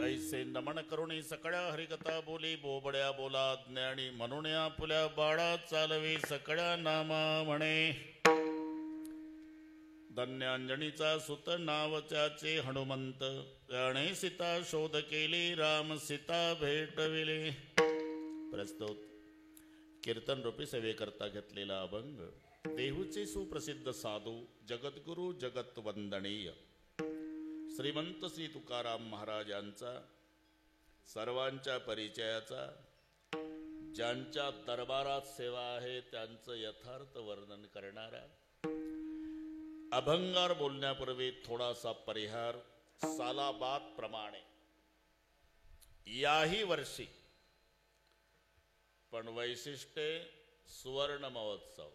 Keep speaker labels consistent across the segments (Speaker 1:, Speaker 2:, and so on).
Speaker 1: ऐसे नमन करुणी सकळ्या हरिकथा बोली बोबड्या बोला ज्ञानी म्हणून आपुल्या बाळा चालवी सकळ्या नामा म्हणे धन्यांजनीचा सुत नाव त्याचे हनुमंत त्याने सीता शोध केली राम सीता भेटविले. प्रस्तुत कीर्तन रूपी सेवेकरता घेतलेला अभंग देहूचे सुप्रसिद्ध साधू जगद्गुरु जगत वंदनीय श्रीमंत श्री तुकाराम महाराजांचा सर्वांच्या परिचयाचा ज्यांच्या दरबारात सेवा आहे त्यांचं यथार्थ वर्णन करणारा अभंगार बोलण्यापूर्वी थोडासा परिहार. सालाबाद प्रमाणे याही वर्षी पण वैशिष्ट्ये सुवर्ण महोत्सव.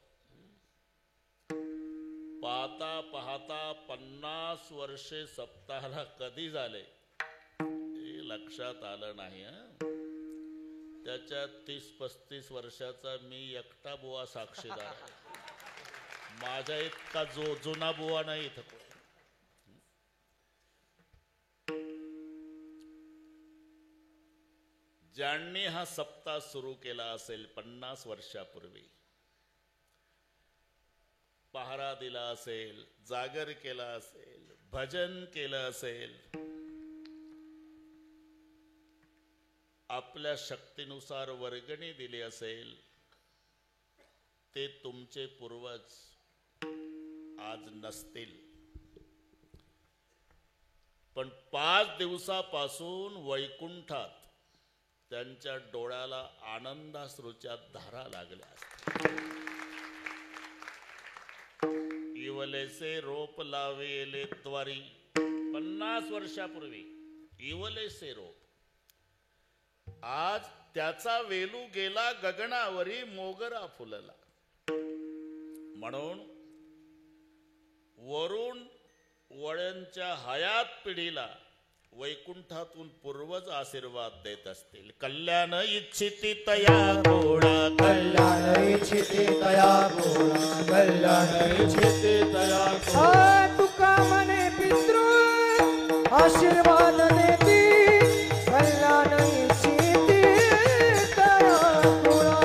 Speaker 1: पाहता पाहता 50 वर्षे सप्ताहाला कधी झाले हे लक्षात आलं नाही. त्याच्यात 30-35 वर्षाचा मी एकटा बुवा साक्षीदार आहे. माझ्या इतका जुना बुवा नाही इथं. ज्यांनी हा सप्ताह सुरू केला असेल 50 वर्षापूर्वी, पहारा दिला असेल, जागर केला असेल, भजन केलं असेल, आपल्या शक्तीनुसार वर्गणी दिली असेल, ते तुमचे पूर्वज आज नसतील. पण 5 दिवसापासून वैकुंठात त्यांच्या डोळ्याला आनंदाश्रूच्या धारा लागल्या असतील. इवलेसे रोप लावेले द्वारी 50 वर्षापूर्वी इवलेसे रोप आज त्याचा वेलू गेला गगनावरी मोगरा फुलला. म्हणून वरुण वळ्यांच्या हयात पिढीला वैकुंठातून पूर्वज आशीर्वाद देत असतील. कल्याण इच्छिती तया गोडा,
Speaker 2: कल्याण इच्छिती तया गोडा, कल्याण इच्छिती तया गोडा. तुका मने पितृ आशीर्वाद देती, कल्याण इच्छिती तया गोडा,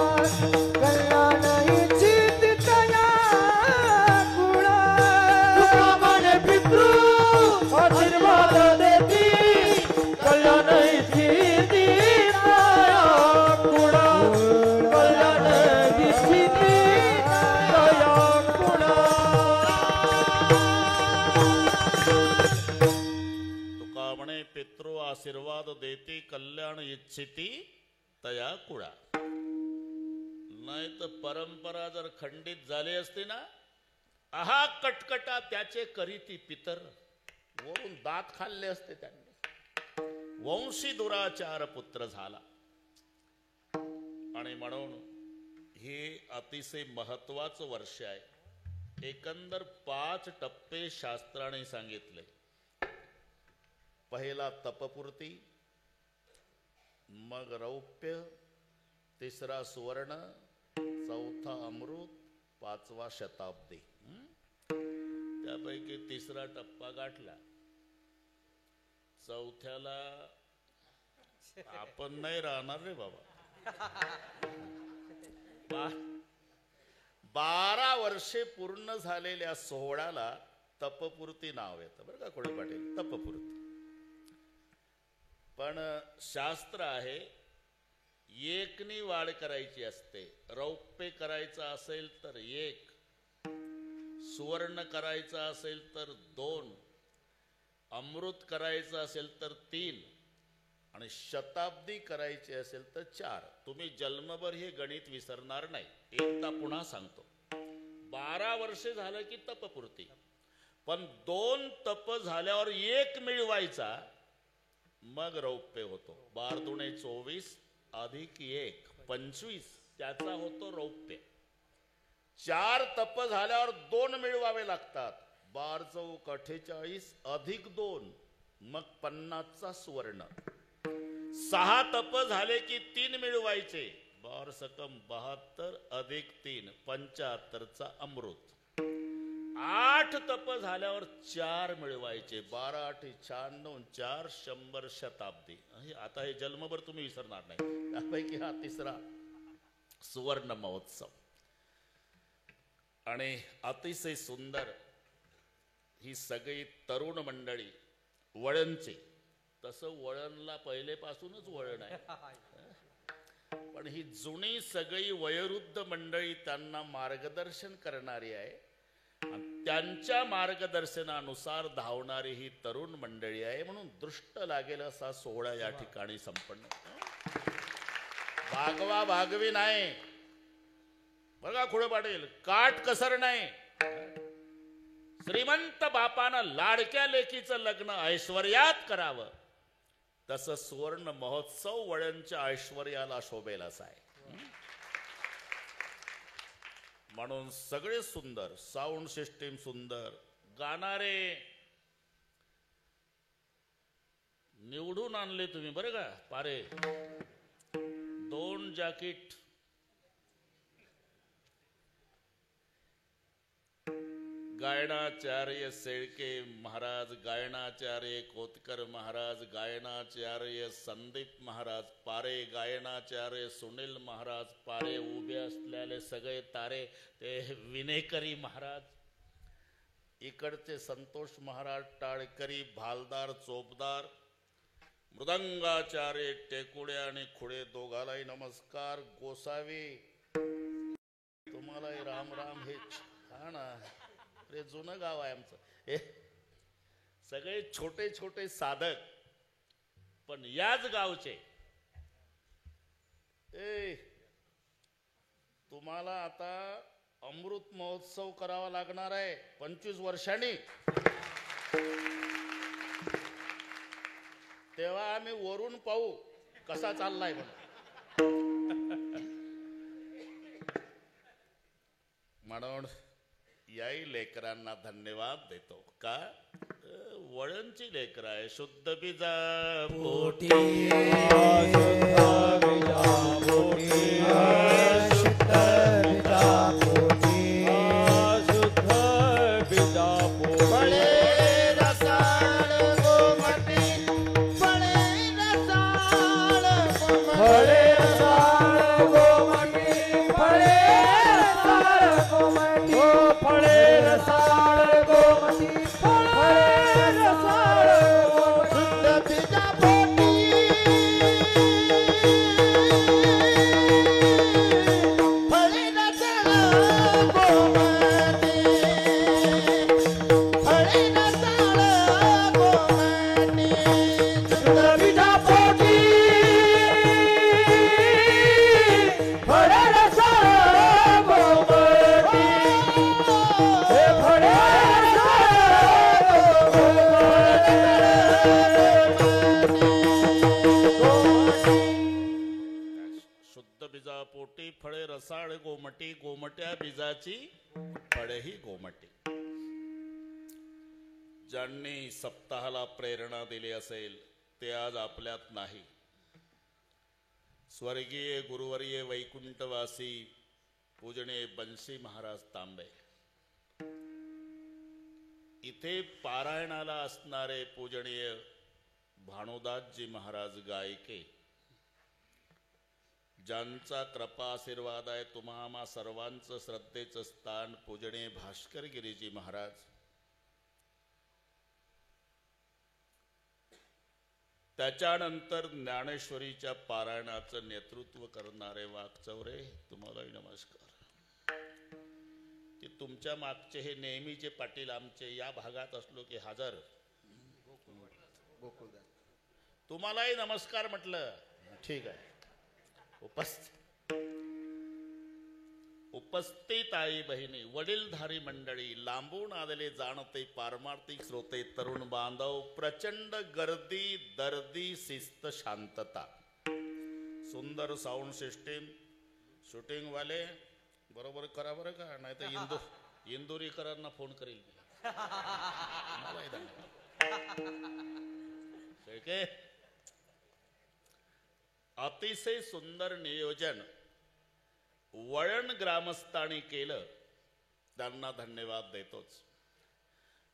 Speaker 2: कल्याण इच्छिती तया गोडा. तुका मने पितृ आशीर्वाद देती, कल्याण इच्छिती तया गोडा, कल्याण इच्छिती तया गोडा.
Speaker 1: तुका म्हणे पितृ आशीर्वाद देती कल्याण इच्छिती तया कुळा. नाही तर परंपरा जर खंडित झाली असती ना, आहा कटकटा त्याचे करीती पितर, वरून दात खाल्ले असते त्यांनी. वंशी दुराचार पुत्र झाला. आणि म्हणून हे अतिशय महत्वाचं वर्ष आहे. एकंदर 5 टप्पे शास्त्राने सांगितले. पहिला तपपूर्ती, मग रौप्य, तिसरा सुवर्ण, चौथा अमृत, 5वा शताब्दी. त्यापैकी तिसरा टप्पा गाठला. चौथ्याला आपण नाही राहणार रे बाबा. 12 वर्षे पूर्ण झालेल्या सोहळ्याला तपपूर्ती नाव येतं बरं का कोळी पाटील. तपपूर्ती. पण शास्त्र आहे एकनी वाढ करायची असते. रौप्य करायचं असेल तर 1, सुवर्ण करायचं असेल तर 2, अमृत करायचं असेल तर 3 आणि शताब्दी करायची असेल तर 4. तुम्ही जन्मभर हे गणित विसरणार नाही. एकदा पुन्हा सांगतो. 12 वर्षे झालं की तपपूर्ती. पण 2 तप झाल्यावर 1 मिळवायचा, मग रौप्य होतो. 12 दुणे 24 अधिक 1 25, त्याचा होतो रौप्य. 4 तप झाल्यावर 2 मिळवावे लागतात. 12 चौक 48 अधिक 2 मग 50चा सुवर्ण. 6 तप झाले की 3 मिळवायचे. 12 सकम 72 अधिक 3 75चा अमृत. 8 तप झाल्यावर 4 मिळवायचे. 12 8 96 4 100 शताब्दी. आता हे जन्मभर तुम्ही विसरणार नाही. त्यापैकी हा तिसरा सुवर्ण महोत्सव. आणि अतिशय सुंदर ही सगळी तरुण मंडळी वळणची. तसं वळणला पहिलेपासूनच वळण आहे, पण ही जुनी सगळी वयोवृद्ध मंडळी त्यांना मार्गदर्शन करणारी आहे. आणि त्यांच्या मार्गदर्शनानुसार धावणारी ही तरुण मंडळी आहे. म्हणून दृष्ट लागेल असा सोहळा या ठिकाणी संपन्न. भागवा भागवी नाही बघा खुळे पाटील, काट कसर नाही. श्रीमंत बापानं लाडक्या लेकीचं लग्न ऐश्वर्यात करावं, तसं सुवर्ण महोत्सव वळणच्या ऐश्वर्याला शोभेल असा आहे. म्हणून सगळे सुंदर, साऊंड सिस्टीम सुंदर, गाणारे निवडून आणले तुम्ही बरं का. पारे 2 जॅकेट गायनाचार्य शेळके महाराज, गायनाचार्य कोतकर महाराज, गायनाचार्य संदीप महाराज पारे, गायनाचार्य सुनील महाराज पारे, उभे असलेले सगळे तारे ते विनेकरी महाराज, इकडचे संतोष महाराज टाळकरी, भालदार चोपदार, मृदंगाचार्य टेकुडे आणि खुडे दोघालाही नमस्कार. गोसावी तुम्हालाही राम राम. हे छान आहे, जुनं गाव आहे आमचं. हे सगळे छोटे छोटे साधक पण याच गावचे. तुम्हाला आता अमृत महोत्सव करावा लागणार आहे 25 वर्षांनी. तेव्हा आम्ही वरून पाहू कसा चाललाय म्हणून याही लेकरांना धन्यवाद देतो. का वळणची लेकर आहे. शुद्ध बीजा पोटी, शुद्ध बीजा पोटी, शुद्ध बीजा पोटी, शुद्ध बीजा पोटी. फळे रसाळ गोमटी, फळे रसाळ गोमटी, फळे रसाळ गोमटी, फळे रसाळ गोमटी, फळे रसाळ गोमटी, फळे रसाळ शुद्ध बीजा पोटी, फळे रसाळ गोमटी, फळे रसाळ गोमटी, शुद्ध बीजा पोटी, फळे रसाळ गोमटी, हे फळे शुद्ध बीजा पोटी, फळे रसाळ गोमटी, गोमट्या बीजाची फळेही गोमटी. ज्यांनी सप्ताहाला प्रेरणा दिली असेल ते आज आपल्यात नाही. स्वर्गीय गुरुवर्य वैकुंठवासी पूजनीय बंशी महाराज तांबे, इथे पारायणाला असणारे पूजनीय भानुदासजी महाराज गायके, ज्यांचा कृपा आशीर्वाद आहे तुम्हा आम्हा सर्वांचं श्रद्धेचं स्थान पूजनीय भास्कर गिरीजी महाराज, त्याच्यानंतर ज्ञानेश्वरीच्या पारायणाचं नेतृत्व करणारे वाकचौरे, तुम्हालाही नमस्कार. की तुमच्या मागचे हे नेहमीचे पाटील आमचे या भागात असलो की हजर, तुम्हालाही नमस्कार म्हटलं. ठीक आहे. उपस्थित आई बहिणी, वडीलधारी मंडळी, लांबून आलेले जाणते पारमार्थिक श्रोते, तरुण बांधव, प्रचंड गर्दी, दर्दी, शिस्त, शांतता, सुंदर साऊंड सिस्टीम, शूटिंग वाले बरोबर करा बरं का, नाही तर इंदुरीकरांना फोन करील. अतिशय सुंदर नियोजन वळण ग्रामस्थांनी केलं, त्यांना धन्यवाद देतोच.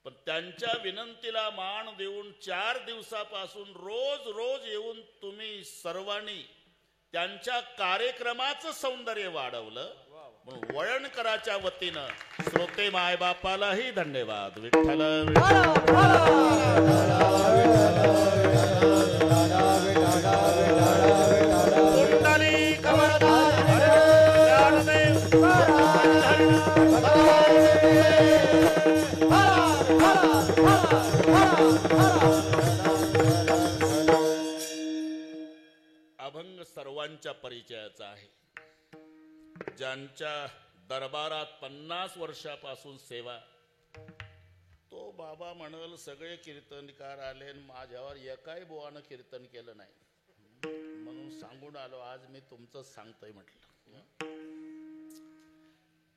Speaker 1: पण त्यांच्या विनंतीला मान देऊन 4 दिवसापासून रोज रोज येऊन तुम्ही सर्वांनी त्यांच्या कार्यक्रमाचं सौंदर्य वाढवलं. म्हणून वळणकराच्या वतीनं श्रोते मायबापालाही धन्यवाद. विठ्ठल अभंग सर्वांच्या परिचयाचा आहे. ज्यांच्या दरबारात 50 वर्षापासून सेवा, तो बाबा म्हणल सगळे कीर्तनकार आले माझ्यावर एकाही बुवानं कीर्तन केलं नाही, म्हणून सांगून आलो आज मी तुमचं सांगतोय म्हटलं.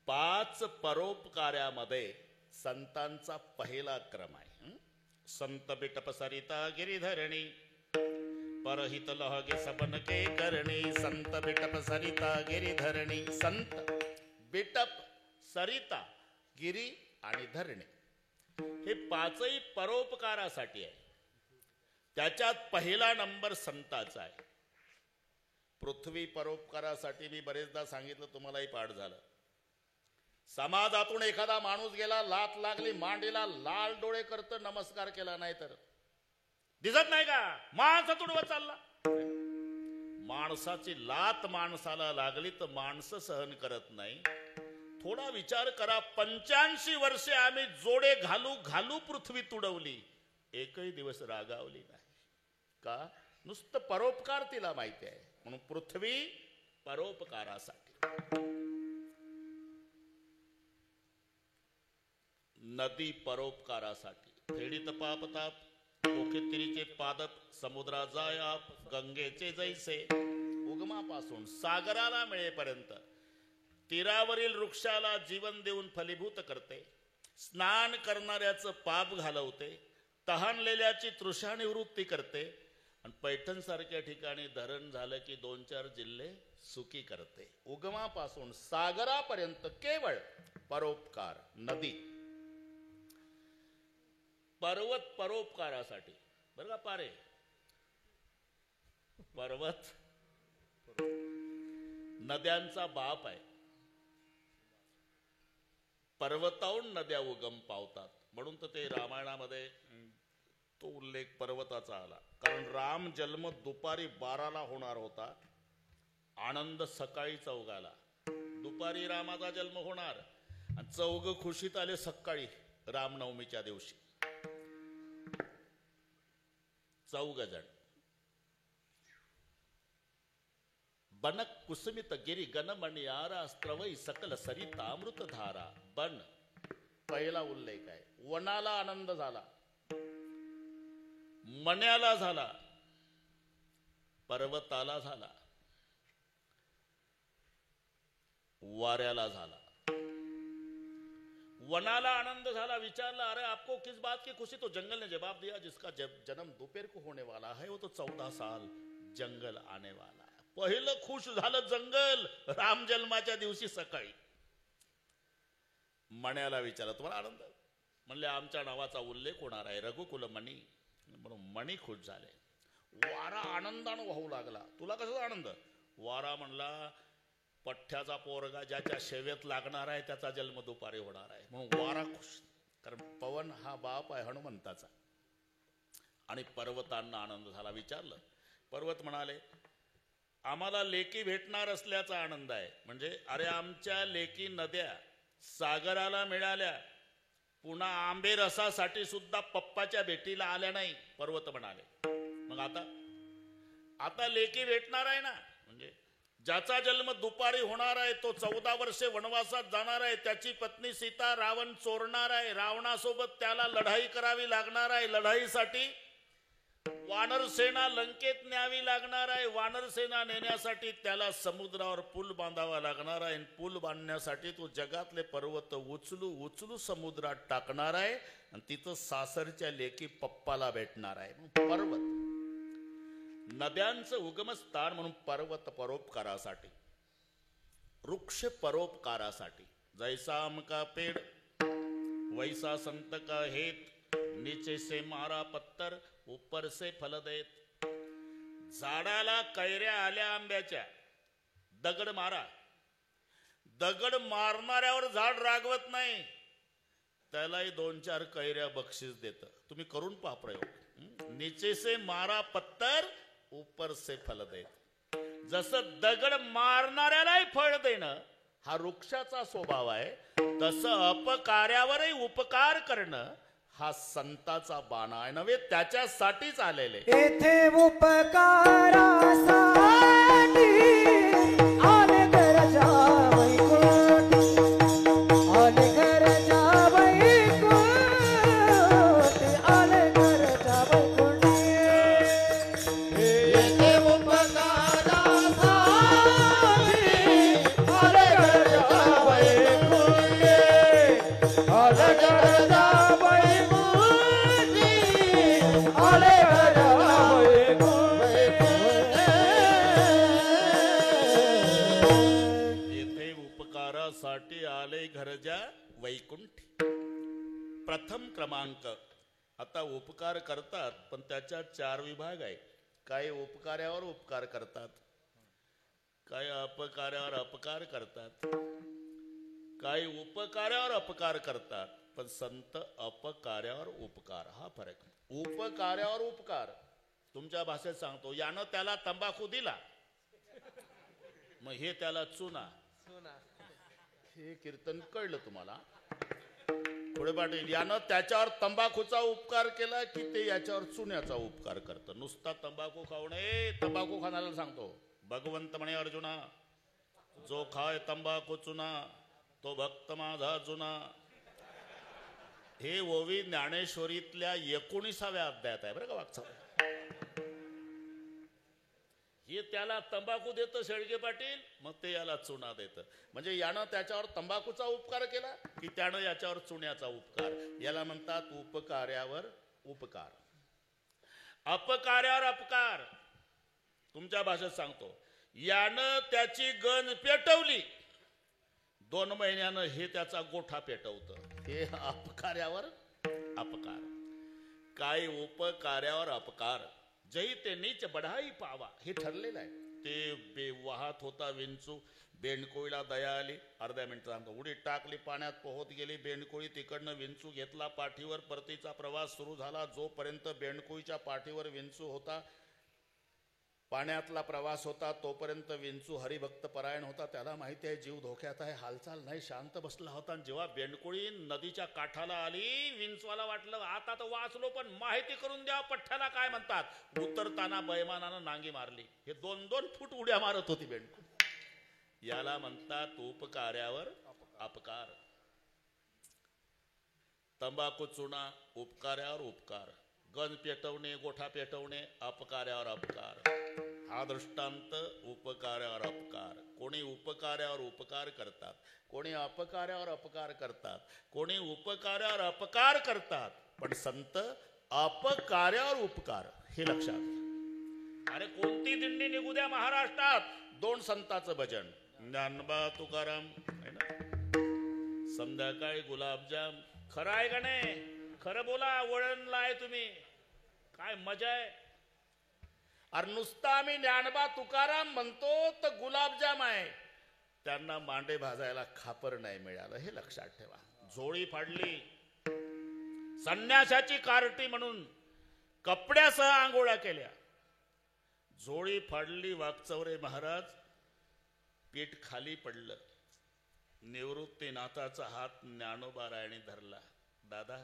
Speaker 1: 5 परोपकार्यामध्ये संतांचा पहिला क्रम आहे. संत बिटप सरिता गिरिधरणी परहित लहगे सबन के करणी. संत बिटप सरिता गिरिधरणी. संत बिटप सरिता गिरी आणि धरणी हे 5ही परोपकारासाठी आहे. त्याच्यात पहिला नंबर संताचा आहे. पृथ्वी परोपकारासाठी मी बरेचदा सांगितलं, तुम्हालाही पाठ झालं. समाजातून एखादा माणूस गेला, लात लागली मांडीला, लाल डोळे करत नमस्कार केला नाही तर दिसत नाही का माणसा तुडवत चालला. माणसाची लात माणसाला लागली तर माणसं सहन करत नाही. थोडा विचार करा, 85 वर्षे आम्ही जोडे घालू घालू पृथ्वी तुडवली, एकही दिवस रागावली नाही का? नुसतं परोपकार तिला माहिती आहे. म्हणून पृथ्वी परोपकारासाठी. नदी परोपकारासाठी. फेडीत पापताप कोकितिरीचे पादप समुद्रा जायाप. गंगेचे जैसे उगमापासून सागराला मिळेपर्यंत तीरावरील वृक्षाला जीवन देऊन फलीभूत करते. स्नान करणाऱ्याचं पाप घालवते. तहानलेल्याची तृषा निवृत्ती करते. आणि पैठण सारख्या ठिकाणी धरण झालं की 2-4 जिल्हे सुखी करते. उगमापासून सागरापर्यंत केवळ परोपकार. नदी. पर्वत परोपकारासाठी. बरं का पारे, पर्वत नद्यांचा बाप आहे. पर्वताहून नद्या उगम पावतात, म्हणून तर ते रामायणामध्ये तो उल्लेख पर्वताचा आला. कारण राम जन्म दुपारी 12ला होणार होता, आनंद सकाळी चौघाला. दुपारी रामाचा जन्म होणार आणि चौघ खुशीत आले सकाळी रामनवमीच्या दिवशी. 4 जण. बनक कुसुमित गिरी गणमणियारा स्त्रवई सकल सरिता अमृतधारा. बन पहिला उल्लेख आहे. वनाला आनंद झाला, मण्याला झाला, पर्वताला झाला, वाऱ्याला झाला. वनाला आनंद झाला. विचारला, अरे आपको किस बात की खुशी? तो जंगल ने जवाब दिया, जिसका जन्म दोपहर को होने वाला है वो तो 14 साल जंगल आने वाला है. पहिलं खुश झालं जंगल राम जन्माच्या दिवशी सकाळी. मण्याला विचारलं, तुम्हाला आनंद? म्हणले, आमच्या नावाचा उल्लेख होणार आहे, रघुकुल मणी. म्हणून मणी खुश झाले. वारा आनंदानं वाहू लागला. तुला कसा आनंद? वारा म्हणला, पठ्ठ्याचा पोरगा ज्याच्या शेवेत लागणार आहे त्याचा जन्म दुपारी होणार आहे. म्हणून वारा खुश. कारण पवन हा बाप आहे हनुमंताचा. आणि पर्वतांना आनंद झाला. विचारलं, पर्वत म्हणाले, आम्हाला लेकी भेटणार असल्याचा आनंद आहे. म्हणजे अरे आमच्या लेकी नद्या सागराला मिळाल्या, पुन्हा आंबे रसासाठी सुद्धा पप्पाच्या भेटीला आल्या नाही. पर्वत म्हणाले, मग आता लेकी भेटणार आहे ना. म्हणजे ज्याचा जन्म दुपारी होणार आहे तो 14 वर्षे वनवासात जाणार आहे. त्याची पत्नी सीता रावण चोरणार आहे. रावणासोबत त्याला लढाई करावी लागणार आहे. लढाईसाठी वानर सेना लंकेत न्यावी लागणार आहे. वानर सेना नेण्यासाठी त्याला समुद्रावर पूल बांधावा लागणार आहे. पूल बांधण्यासाठी तो जगातले पर्वत उचलू उचलू समुद्रात टाकणार आहे. आणि तिथं सासरच्या लेकी पप्पाला भेटणार आहे. पर्वत नद्यांचं उगमस्थान म्हणून पर्वत परोपकारासाठी. वृक्ष परोपकारासाठी. जैसा आम का पेड़ वैसा संत का हेत नीचे से मारा पत्तर ऊपर से फल देत. झाडाला कैऱ्या आल्या आंब्याच्या, दगड मारा. दगड मारणाऱ्यावर झाड रागवत नाही, त्यालाही 2-4 कैऱ्या बक्षीस देत. तुम्ही करून पहा प्रयोग. नीचे से मारा पत्तर ऊपर से फल देत. जसं दगड मारणाऱ्यालाही फळ देणं हा वृक्षाचा स्वभाव आहे, तसं अपकार्यावरही उपकार करणं हा संताचा बाणा आहे. नव्हे त्याच्यासाठीच आलेले.
Speaker 2: येथे उपकारासाठी आले गरजा वैकुंठ, आले गरजा वैकुंठ, आले गरजा वैकुंठ. येथे उपकारासाठी आले गरजा वैकुंठ, आले गरजा वैकुंठ, आले गरजा वैकुंठ.
Speaker 1: येथे उपकारासाठी आले घरजा वैकुंठ. प्रथम क्रमांक. आता उपकार करतात पण त्याच्यात 4 विभाग आहे. काही उपकार्यावर उपकार करतात, काही अपकार्यावर अपकार करतात, काही उपकार्यावर अपकार करतात. पण संत अपकार्यावर उपकार हा फरक. उपकार्यावर उपकार. तुमच्या भाषेत सांगतो, यानं त्याला तंबाखू दिला, मग हे त्याला चुना. हे कीर्तन कळलं तुम्हाला? पुढे पाटील, यानं त्याच्यावर तंबाखूचा उपकार केला की ते याच्यावर चुन्याचा उपकार करतं. नुसता तंबाखू खाऊ नये. तंबाखू खाण्याला सांगतो, भगवंत म्हणे अर्जुना, जो खाय तंबाखू चुना तो भक्त माझा जुना. हे ओवी ज्ञानेश्वरीतल्या 19व्या अध्यायात आहे बरं का वागचा. हे त्याला तंबाखू देतं शेळके पाटील, मग ते याला चुना देतं. म्हणजे यानं त्याच्यावर तंबाखूचा उपकार केला की त्यानं याच्यावर चुन्याचा उपकार. याला म्हणतात उपकार्यावर उपकार. अपकार्यावर अपकार. तुमच्या भाषेत सांगतो, यानं त्याची गंज पेटवली, 2 महिन्यानं हे त्याचा गोठा पेटवतं. हे अपकार्यावर अपकार. काय उपकार्यावर अपकार. जही ते नीच बढाई पावा, हे ठरलेलं आहे. ते वाहत होता विंचू, बेंडकोळीला दया आली. अर्ध्या मिनिट सांगतो. उडी टाकली, पाण्यात पोहत गेली बेंडकोळी. तिकडनं विंचू घेतला पाठीवर. परतीचा प्रवास सुरू झाला. जोपर्यंत बेंडकोळीच्या पाठीवर विंचू होता, पाण्यातला प्रवास होता, तोपर्यंत विंचू हरिभक्त परायण होता. त्याला माहिती आहे जीव धोक्यात आहे, हालचाल नाही, शांत बसला होता. जेव्हा बेंडकोळी नदीच्या काठाला आली, विंचवाला वाटलं आता तर वाचलो, पण माहिती करून द्या पठ्ठ्याला काय म्हणतात. उतरताना बैमानानं नांगी मारली. हे 2-2 फूट उड्या मारत होती बेंडकोळी. याला म्हणतात उपकार्यावर अपकार. तंबाखू चुना उपकार्यावर उपकार. गंज पेटवणे, गोठा पेटवणे अपकार्यावर अपकार. हा दृष्टांत उपकार्यावर अपकार. कोणी उपकार्यावर उपकार करतात, कोणी अपकार्यावर अपकार करतात, कोणी उपकार्यावर अपकार करतात, पण संत अपकार्यावर उपकार. हे लक्षात घ्या. अरे कोणती दिंडी निघू द्या महाराष्ट्रात, 2 संतांचं भजन. ज्ञानोबा तुकाराम आहे ना, संध्याकाळी गुलाबजाम. खरं आहे का नाही? खरं बोला, वळणला आहे तुम्ही. काय मजा आहे. अरे नुसता आम्ही ज्ञानोबा तुकाराम म्हणतो तर गुलाबजाम आहे. त्यांना मांडे भाजायला खापर नाही मिळालं, हे लक्षात ठेवा. झोळी फाडली, संन्यासाची कार्टी म्हणून कपड्यासह आंघोळ्या केल्या. झोळी फाडली. वाकचौरे महाराज, पीठ खाली पडलं. निवृत्तीनाथाचा हात ज्ञानोबा रायने धरला. दादा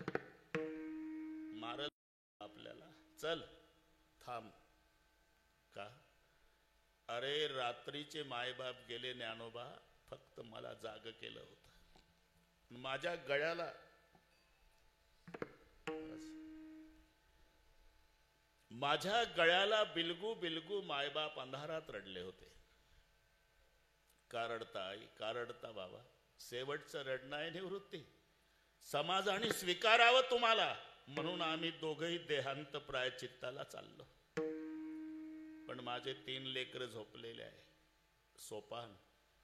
Speaker 1: मारल आपल्याला, चल थांब. का? अरे रात्रीचे मायबाप गेले ज्ञानोबा, फक्त मला जाग केलं होतं. माझ्या गळ्याला बिलगू बिलगू मायबाप अंधारात रडले होते. का रडता आई, का रडता बाबा? शेवटचं रडणं आहे निवृत्ती. समाजाने स्वीकारावं तुम्हाला, म्हणून आम्ही दोघंही देहांत प्रायचित्ताला चाललो. पण माझे 3 लेकरं झोपलेले आहे, सोपान,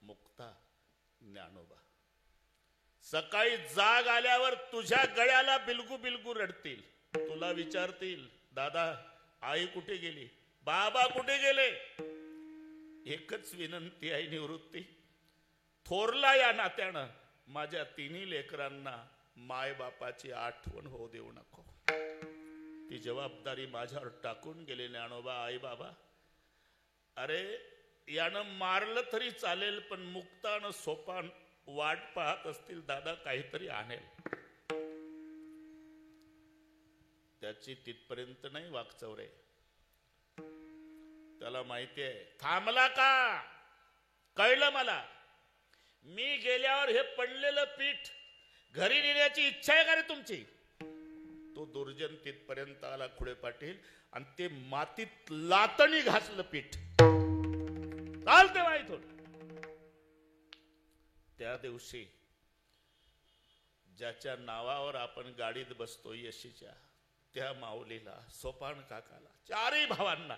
Speaker 1: मुक्ता, ज्ञानोबा. सकाळी जाग आल्यावर तुझ्या गळ्याला बिलगू बिलगू रडतील, तुला विचारतील दादा आई कुठे गेली, बाबा कुठे गेले. एकच विनंती आहे निवृत्ती, थोरला या नात्यानं माझ्या तिन्ही लेकरांना माय बापाची आठवण होऊ देऊ नको. ती जबाबदारी माझ्यावर टाकून गेले ज्ञानोबा. आई बाबा, अरे यानं मारलं तरी चालेल, पण मुक्तानं सोपान वाट पाहत असतील, दादा काहीतरी आणेल. त्याची तिथपर्यंत नाही वाकचौरे. त्याला माहिती आहे थांबला का, कळलं मला. मी गेल्यावर हे पडलेलं पीठ घरी नेण्याची इच्छा आहे का रे तुमची. तो दुर्जन तिथपर्यंत आला खुडे पाटील, आणि ते मातीत लातणी घासलं पीठ. चालते माहित. त्या दिवशी ज्याच्या नावावर आपण गाडीत बसतो यशीच्या, त्या माऊलीला, सोपान काकाला, चारही भावांना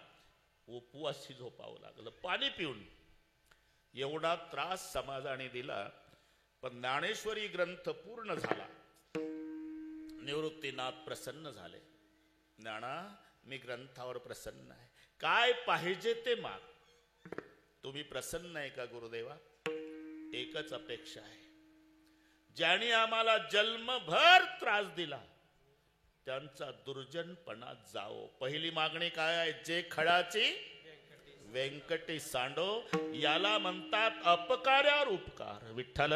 Speaker 1: उपवासी झोपावं लागलं पाणी पिऊन. एवढा त्रास समाजाने दिला, पण ज्ञानेश्वरी ग्रंथ पूर्ण झाला. निवृत्तीनाथ प्रसन्न झाले. ज्ञाना, मी ग्रंथावर प्रसन्न आहे, काय पाहिजे ते माग. तुम्ही प्रसन्न आहे का गुरुदेवा. एकच अपेक्षा आहे, ज्यांनी आम्हाला जन्मभर त्रास दिला त्यांचा दुर्जनपणा जाओ. पहिली मागणी काय आहे, जे खडाची व्यंकटी सांडो, याला म्हणतात अपकार्यावर उपकार. विठ्ठल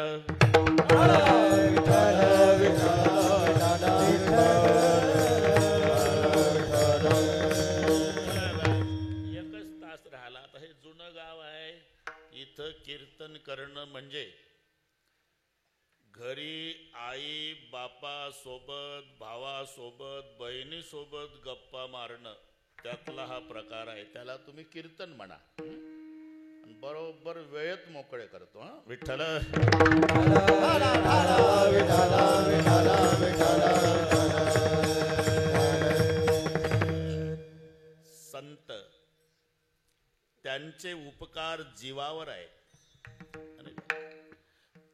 Speaker 1: एकच तास राहिला. आता हे जुनं गाव आहे, इथं कीर्तन करणं म्हणजे घरी आई बापा सोबत, भावा सोबत, बहिणी सोबत गप्पा मारणं, त्यातला हा प्रकार आहे. त्याला तुम्ही कीर्तन म्हणा. बरोबर वेळेत मोकळे करतो. हा विठ्ठल संत, त्यांचे उपकार जीवावर आहे,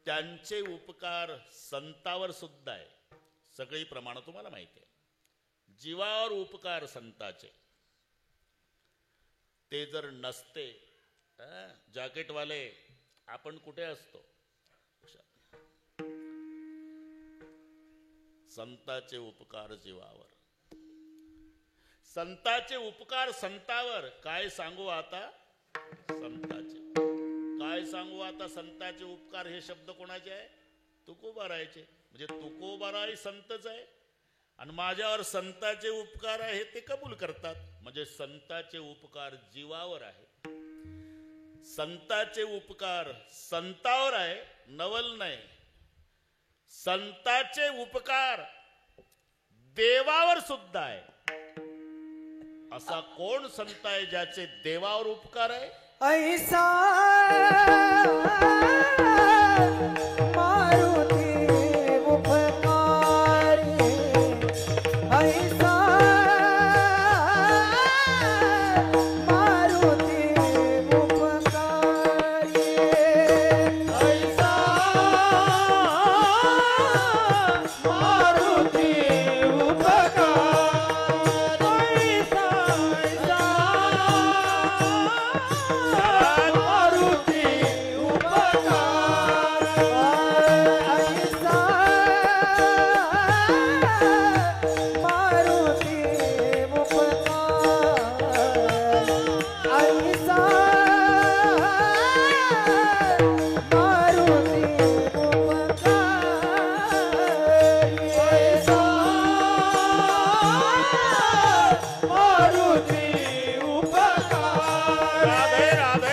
Speaker 1: त्यांचे उपकार संतावर सुद्धा आहे. सगळी प्रमाण तुम्हाला माहिती आहे. जीवावर उपकार संताचे, ते जर नसते, जॅकेटवाले आपण कुठे असतो. संताचे उपकार जीवावर, संताचे उपकार संतावर. काय सांगू आता संताचे, काय सांगू आता संताचे उपकार. हे शब्द कोणाचे आहे, तुकोबारायचे. म्हणजे तुकोबाराय संतच आहे, आणि माझ्यावर संताचे उपकार आहे ते कबूल करतात. म्हणजे संताचे उपकार जीवावर आहे, संताचे उपकार संतावर आहे, नवल नाही. संताचे उपकार देवावर सुद्धा आहे. असा कोण संत आहे ज्याचे देवावर उपकार आहे.
Speaker 2: ऐसा मारुती उपकारी, ऐसा मारुती उपकारी, ऐसा मारुती उपकारी, ऐसा मारुती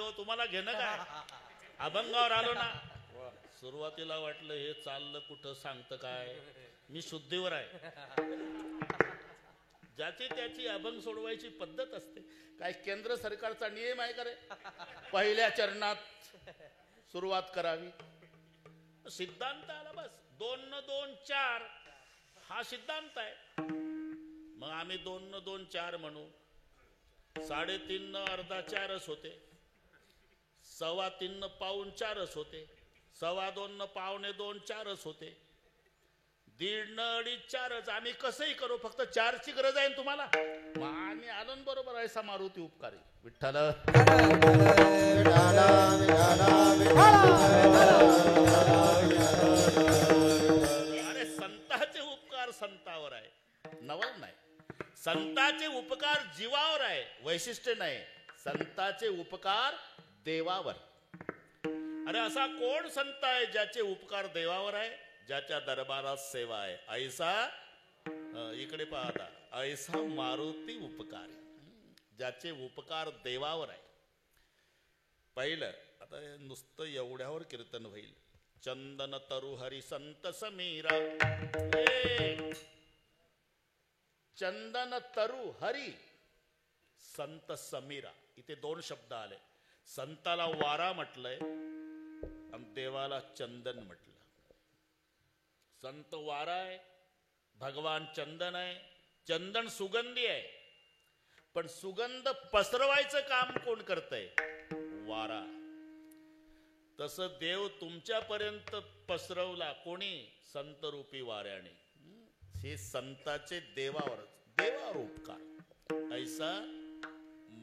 Speaker 1: आलो, तुम्हाला घेणं काय, अभंगावर आलो ना. सुरुवातीला वाटलं हे चाललं कुठं, सांगतं काय, मी शुद्धीवर आहे. ज्याची त्याची अभंग सोडवायची पद्धत असते. काय केंद्र सरकारचा नियम आहे का रे, पहिल्या चरणात सुरुवात करावी? सिद्धांत आला बस, 2 न 2 4 हा सिद्धांत आहे. मग आम्ही 2 न 2 4 म्हणू. 3.5 न अर्धा 4च होते, 3.25 न पाऊण 4च होते, 2.25 न पावणे 2 4च होते, 1.5 न 2.5 4च. आम्ही कसंही करू, फक्त 4ची गरज आहे ना तुम्हाला. मग आम्ही आलो ना बरोबर आहे. सा मारुती उपकारी विठ्ठल. अरे संताचे उपकार संतावर आहे, नवल नाही. संताचे उपकार जीवावर आहे, वैशिष्ट्य नाही. संताचे उपकार देवावर. अरे असा कोण संत आहे ज्याचे उपकार देवावर आहे, ज्याच्या दरबारात सेवा आहे? ऐसा इकडे पाहता, ऐसा मारुती उपकारी, ज्याचे उपकार देवावर आहे. पहिलं आता नुसतं एवढ्यावर कीर्तन होईल. चंदन तरु हरी संत समीरा. चंदन तरु हरी संत समीरा, इथे 2 शब्द आले. संताला वारा म्हटलंय आणि देवाला चंदन म्हटलं. संत वारा आहे, भगवान चंदन आहे. चंदन सुगंधी आहे, पण सुगंध पसरवायचं काम कोण करतंय? वारा. तसं देव तुमच्यापर्यंत पसरवला कोणी? संत रूपी वाऱ्याने. हे संताचे देवावर उपकार. ऐसा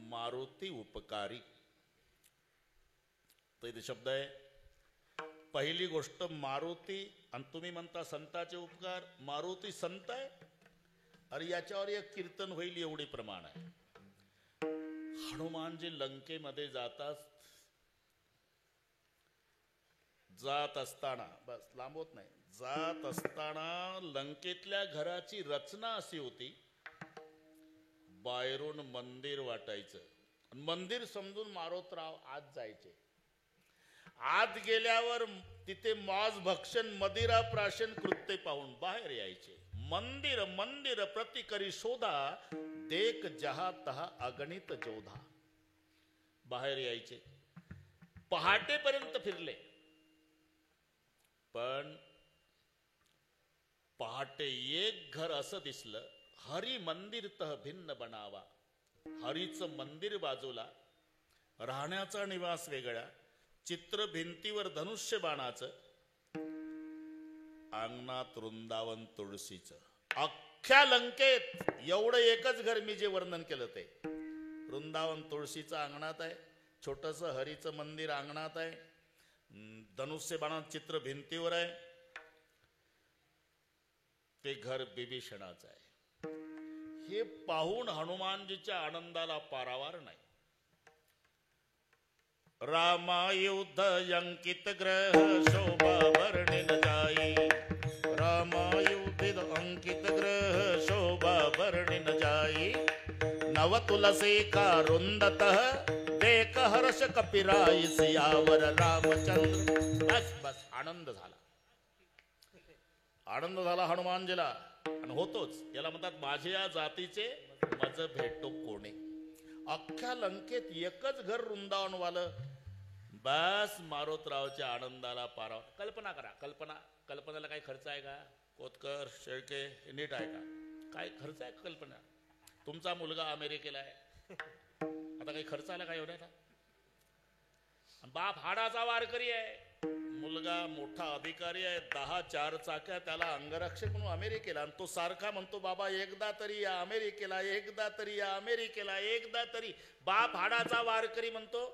Speaker 1: मारुती उपकारी. तर इथे शब्द आहे. पहिली गोष्ट मारुती, आणि तुम्ही म्हणता संताचे उपकार. मारुती संत आहे. अरे याच्यावर एक कीर्तन होईल एवढी प्रमाण आहे. हनुमानजी लंकेमध्ये जात असताना, बस लांबवत नाही, जात असताना लंकेतल्या घराची रचना अशी होती, बाहेरून मंदिर वाटायचं. मंदिर समजून मारोतराव आत जायचे. आत गेल्यावर तिथे मॉज भक्षण मदिरा प्राशन कृत्य पाहून बाहेर यायचे. मंदिर मंदिर प्रति करी शोधा, देख जहा तहा अगणित जोधा. बाहेर यायचे. पहाटेपर्यंत फिरले, पण पहाटे एक घर असं दिसलं, हरी मंदिर तह भिन्न बनावा. हरीचं मंदिर बाजूला, राहण्याचा निवास वेगळा, चित्र भिंतीवर धनुष्य बाणाचं, अंगणात वृंदावन तुळशीचं. अख्ख्या लंकेत एवढं एकच घर मी जे वर्णन केलं ते. वृंदावन तुळशीचं अंगणात आहे, छोटस हरीचं मंदिर अंगणात आहे, धनुष्य बाणाचं चित्र भिंतीवर आहे. ते घर बिभीषणाचं आहे. हे पाहून हनुमानजीच्या आनंदाला पारावार नाही. रामायुध अंकित ग्रह शोभा वर्णिन जाई. रामायुध अंकित ग्रह शोभा वर्णिन जाई. नव तुलसी का रुंदतः देख हर्ष कपिराई. सियावर रामचंद्र. बस बस आनंद झाला. आनंद झाला हनुमानजीला, आणि होतोच. याला म्हणतात माझे या जातीचे मज भेटो कोणे. अख्ख्या लंकेत एकच घर वृंदावनवालं. बस मारोतरावच्या आनंदाला पाराव. कल्पना करा, कल्पनाला काही खर्च आहे का? कोतकर शेळके नीट आहे का? काय खर्च आहे कल्पना? तुमचा मुलगा अमेरिकेला आहे, आता काही खर्च आला काय एवढ्याला? बाप हाडाचा वारकरी आहे, मुलगा मोठा अधिकारी आहे, 10 4 चाक्या, त्याला अंगरक्षक म्हणून अमेरिकेला. आणि तो सारखा म्हणतो बाबा एकदा तरी या अमेरिकेला, एकदा तरी या अमेरिकेला, एकदा तरी. बाप हाडाचा वारकरी म्हणतो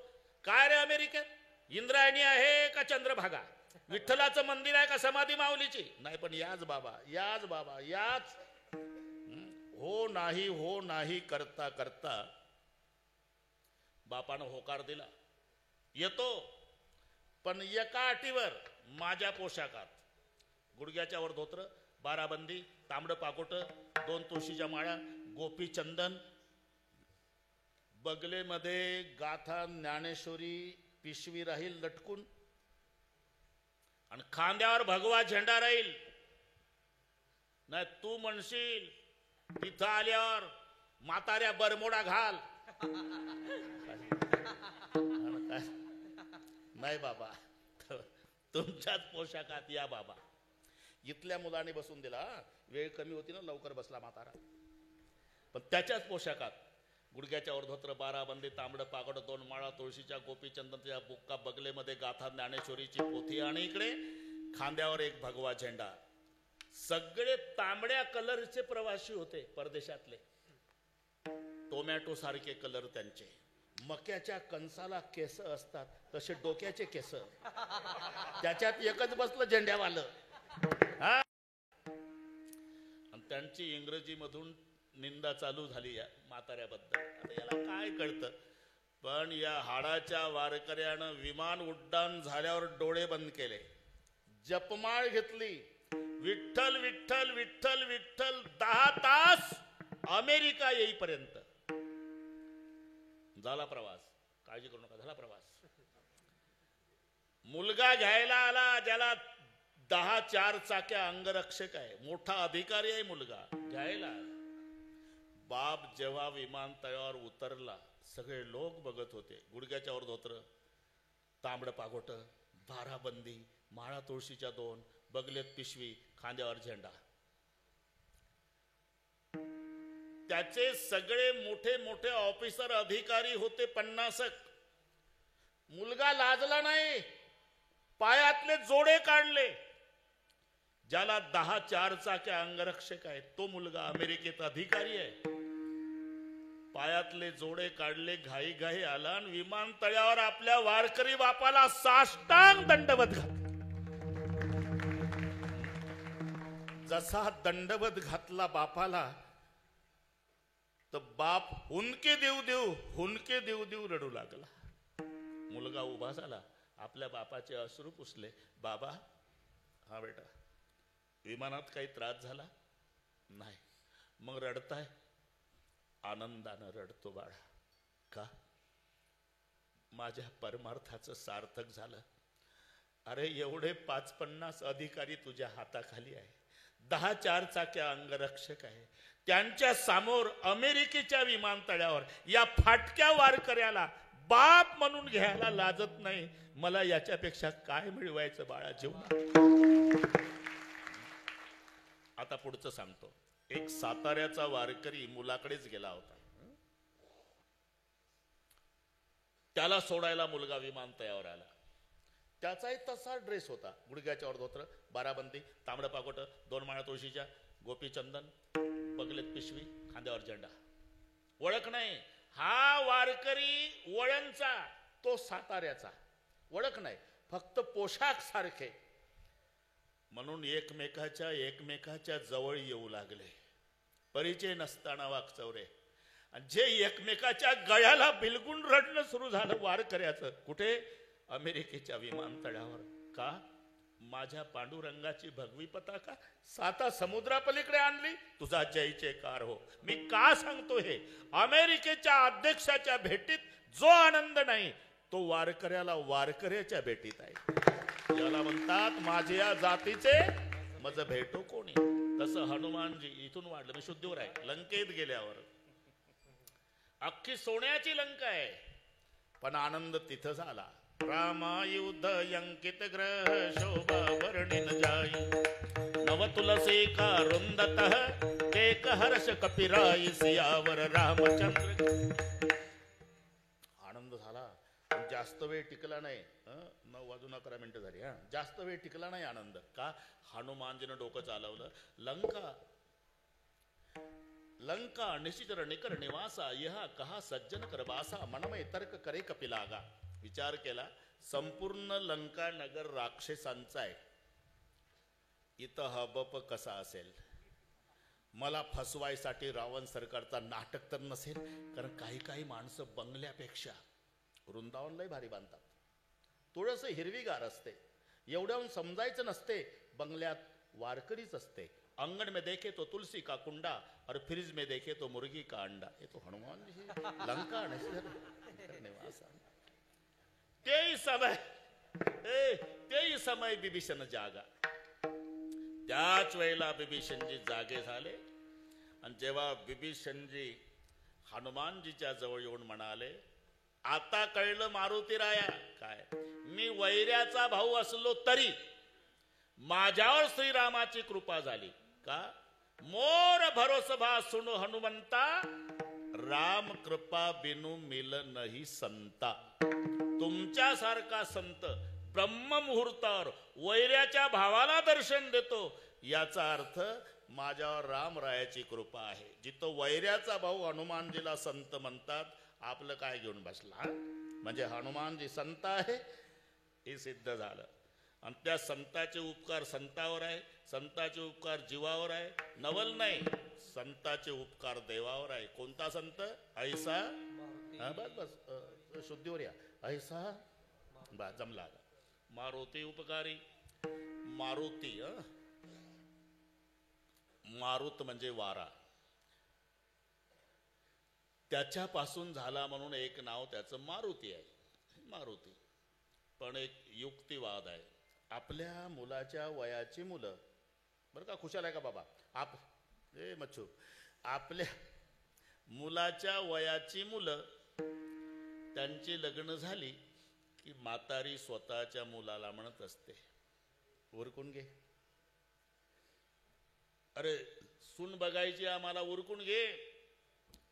Speaker 1: काय रे अमेरिकेत? इंद्रायणी आहे का चंद्रभागा? विठ्ठलाचं मंदिर आहे का समाधी माऊलीची? नाही, पण याच बाबा, याच बाबा, याच. हो नाही करता करता बापानं होकार दिला. येतो, पण एका अटीवर, माझ्या पोशाखात. गुडघ्याच्या वर धोत्र, बाराबंदी, तांबडं पाकोट, 2 तुळशीच्या माळा, गोपी चंदन, बगलेमध्ये गाथा ज्ञानेश्वरी पिशवी राहील लटकून आणि खांद्यावर भगवा झेंडा राहील. नाही तू म्हणशील तिथं आल्यावर म्हाताऱ्या बरमोडा घाल. नाही बाबा, तुमच्याच पोशाखात या बाबा. इथल्या मुलाने बसून दिला, वेळ कमी होती ना, लवकर बसला म्हातारा. पण त्याच्याच पोशाखात गुडघ्याच्या धोत्र, बाराबंदी, तांबडं पागड, 2 माळा तुळशीच्या, गोपीचंदनच्या बुक्का, बगलेमध्ये गाथा ज्ञानेश्वरीची पोथी आणि इकडे खांद्यावर एक भगवा झेंडा. सगळे तांबड्या कलरचे प्रवासी होते परदेशातले. टोमॅटो सारखे कलर त्यांचे. मक्याच्या कणसाला केस असतात तसे डोक्याचे केस. त्याच्यात एकच बसलं झेंड्यावालं. हा, आणि त्यांची इंग्रजी मधून निंदा चालू झाली या म्हाताऱ्याबद्दल. आता याला काय कळतं, पण या हाडाच्या वारकऱ्यानं विमान उड्डाण झाल्यावर डोळे बंद केले, जपमाळ घेतली, विठ्ठल विठ्ठल विठ्ठल विठ्ठल 10 तास अमेरिका येईपर्यंत. झाला प्रवास, काळजी करू नका, झाला प्रवास. मुलगा घ्यायला आला, ज्याला 10 4 चाक्या अंगरक्षक आहे, मोठा अधिकारी आहे. मुलगा घ्यायला बाप जेव्हा विमानतळावर उतरला, सगळे लोक बघत होते. गुडघ्याच्या धोत्र, तांबडं पागोट, बाराबंदी, माळा तुळशीच्या 2, बगलेत पिशवी, खांद्यावर झेंडा. त्याचे सगळे मोठे मोठे ऑफिसर अधिकारी होते 50. मुलगा लाजला नाही, पायातले जोडे काढले. ज्याला 10 4 चाक्या अंगरक्षक आहेत, तो मुलगा अमेरिकेत अधिकारी आहे. पायातले जोडे काढले, घाई घाई आला आणि विमानतळावर आपल्या वारकरी बापाला साष्टांग दंडवत घातला. जसा दंडवत घातला बापाला, तर बाप हुंदके देऊ देऊ रडू लागला. मुलगा उभा झाला, आपल्या बापाचे अश्रू पुसले. बाबा, हा बेटा, विमानात काही त्रास झाला नाही? मग रडताय? आनंदानं रडतो बाळा. का? माझ्या परमार्थाचं सार्थक झालं. अरे एवढे 5-50 अधिकारी तुझ्या हाताखाली आहे, 10 4 चाक्या अंगरक्षक आहे. त्यांच्या समोर अमेरिकेच्या विमानतळावर या फाटक्या वारकऱ्याला बाप म्हणून घ्यायला लाजत नाही. मला याच्यापेक्षा काय मिळवायचं बाळा जीवनात? आता पुढचं सांगतो. एक साताऱ्याचा वारकरी मुलाकडेच गेला होता. त्याला सोडायला मुलगा विमानतळावर आला. त्याचाही तसा ड्रेस होता, गुडघ्याच्या धोत्र, बाराबंदी, तांबडं पाकोट, 2 माळा तुळशीच्या, गोपीचंदन, बगलेत पिशवी, खांद्यावर झेंडा. ओळख नाही. हा वारकरी वळणचा, तो साताऱ्याचा. ओळख नाही, फक्त पोशाख सारखे. म्हणून एकमेकाच्या जवळ येऊ लागले. परिचय नसताना वाकचौरे. आणि जे एकमेकाच्या गळ्याला बिलगून रडणं सुरू झालं वारकऱ्याचं. कुठे? अमेरिकेच्या विमानतळावर. का? माझ्या पांडुरंगाची भगवी पताका 7 समुद्रापलीकडे आणली. तुझा जय जयकार हो. मी का सांगतो हे? अमेरिकेच्या अध्यक्षाच्या भेटीत जो आनंद नाही, तो वारकऱ्याला वारकऱ्याच्या भेटीत आहे. याला म्हणतात माझ्या जातीचे मज भेटो कोणी. तसं हनुमानजी इथून वाढलं. मी शुद्धीवर आहे. लंकेत गेल्यावर अख्खी सोन्याची लंका आहे, पण आनंद तिथं झाला. रामायुध अंकित ग्रह शोभा वर्णिन जाई, नव तुलसी का रुंदतः एक हर्ष कपिराई, सियावर रामचंद्र. आनंद झाला, पण जास्त वेळ टिकला नाही. 9 वाजून 11 मिनिटं झाली. जास्त वेळ टिकला नाही आनंद. का? हनुमानजीनं डोकं चालवलं. लंका निशिचर निकर निवासा, यहा कहा सज्जन कर बासा, मनमय तर्क करे कपिलागा. विचार केला, संपूर्ण लंका नगर राक्षसांचा आहे. इथं हबप कसा असेल? मला फसवायसाठी रावण सरकारचा नाटक तर नसेल? कारण काही माणसं बंगल्यापेक्षा वृंदावनलाही भारी बांधतात. थोडंसं हिरवीगार असते, एवढ्याहून समजायचं नसते. बंगल्यात वारकरीच असते, आंगन में देखे तो तुलसी का कुंडा और फ्रिज में देखे तो मुर्गी का अंडा. ये तो हनुमान जी लंका निवास. तेही समय विभीषण जागा. त्याच वेळेला विभीषणजी जागे झाले आणि जेव्हा विभीषणजी हनुमानजीच्या जवळ येऊन म्हणाले, आता कळलं मारुतीराया काय, मी वैऱ्याचा भाऊ असलो तरी माझ्यावर श्रीरामाची कृपा झाली का. मोर भरोसभा सुनो हनुमंता, राम कृपा बिनु मिल नाही संता. तुमच्यासारखा संत ब्रह्म मुहूर्तावर वैऱ्याच्या भावाला दर्शन देतो, याचा अर्थ माझ्यावर रामरायाची कृपा आहे. जिथं वैऱ्याचा भाऊ हनुमानजीला संत म्हणतात, आपलं काय घेऊन बसला. म्हणजे हनुमानजी संत आहे हे सिद्ध झालं. आणि त्या संताचे उपकार संतावर आहे, संताचे उपकार जीवावर आहे. नवल नाही, संताचे उपकार देवावर आहे. कोणता संत. ऐसा बस बस शुद्धीवर या. ऐसा बा जमला. मारुती उपकारी. मारुती मारुत म्हणजे वारा, त्याच्यापासून झाला म्हणून एक नाव त्याचं मारुती आहे. मारुती. पण एक युक्तिवाद आहे. आपल्या मुलाच्या वयाची मुलं, बरं का, खुशाल आहे का बाबा आप मच्छू, आपल्या मुलाच्या वयाची मुलं त्यांची लग्न झाली की म्हातारी स्वतःच्या मुलाला म्हणत असते, उरकून घे. अरे सून बघायची आम्हाला, उरकून घे.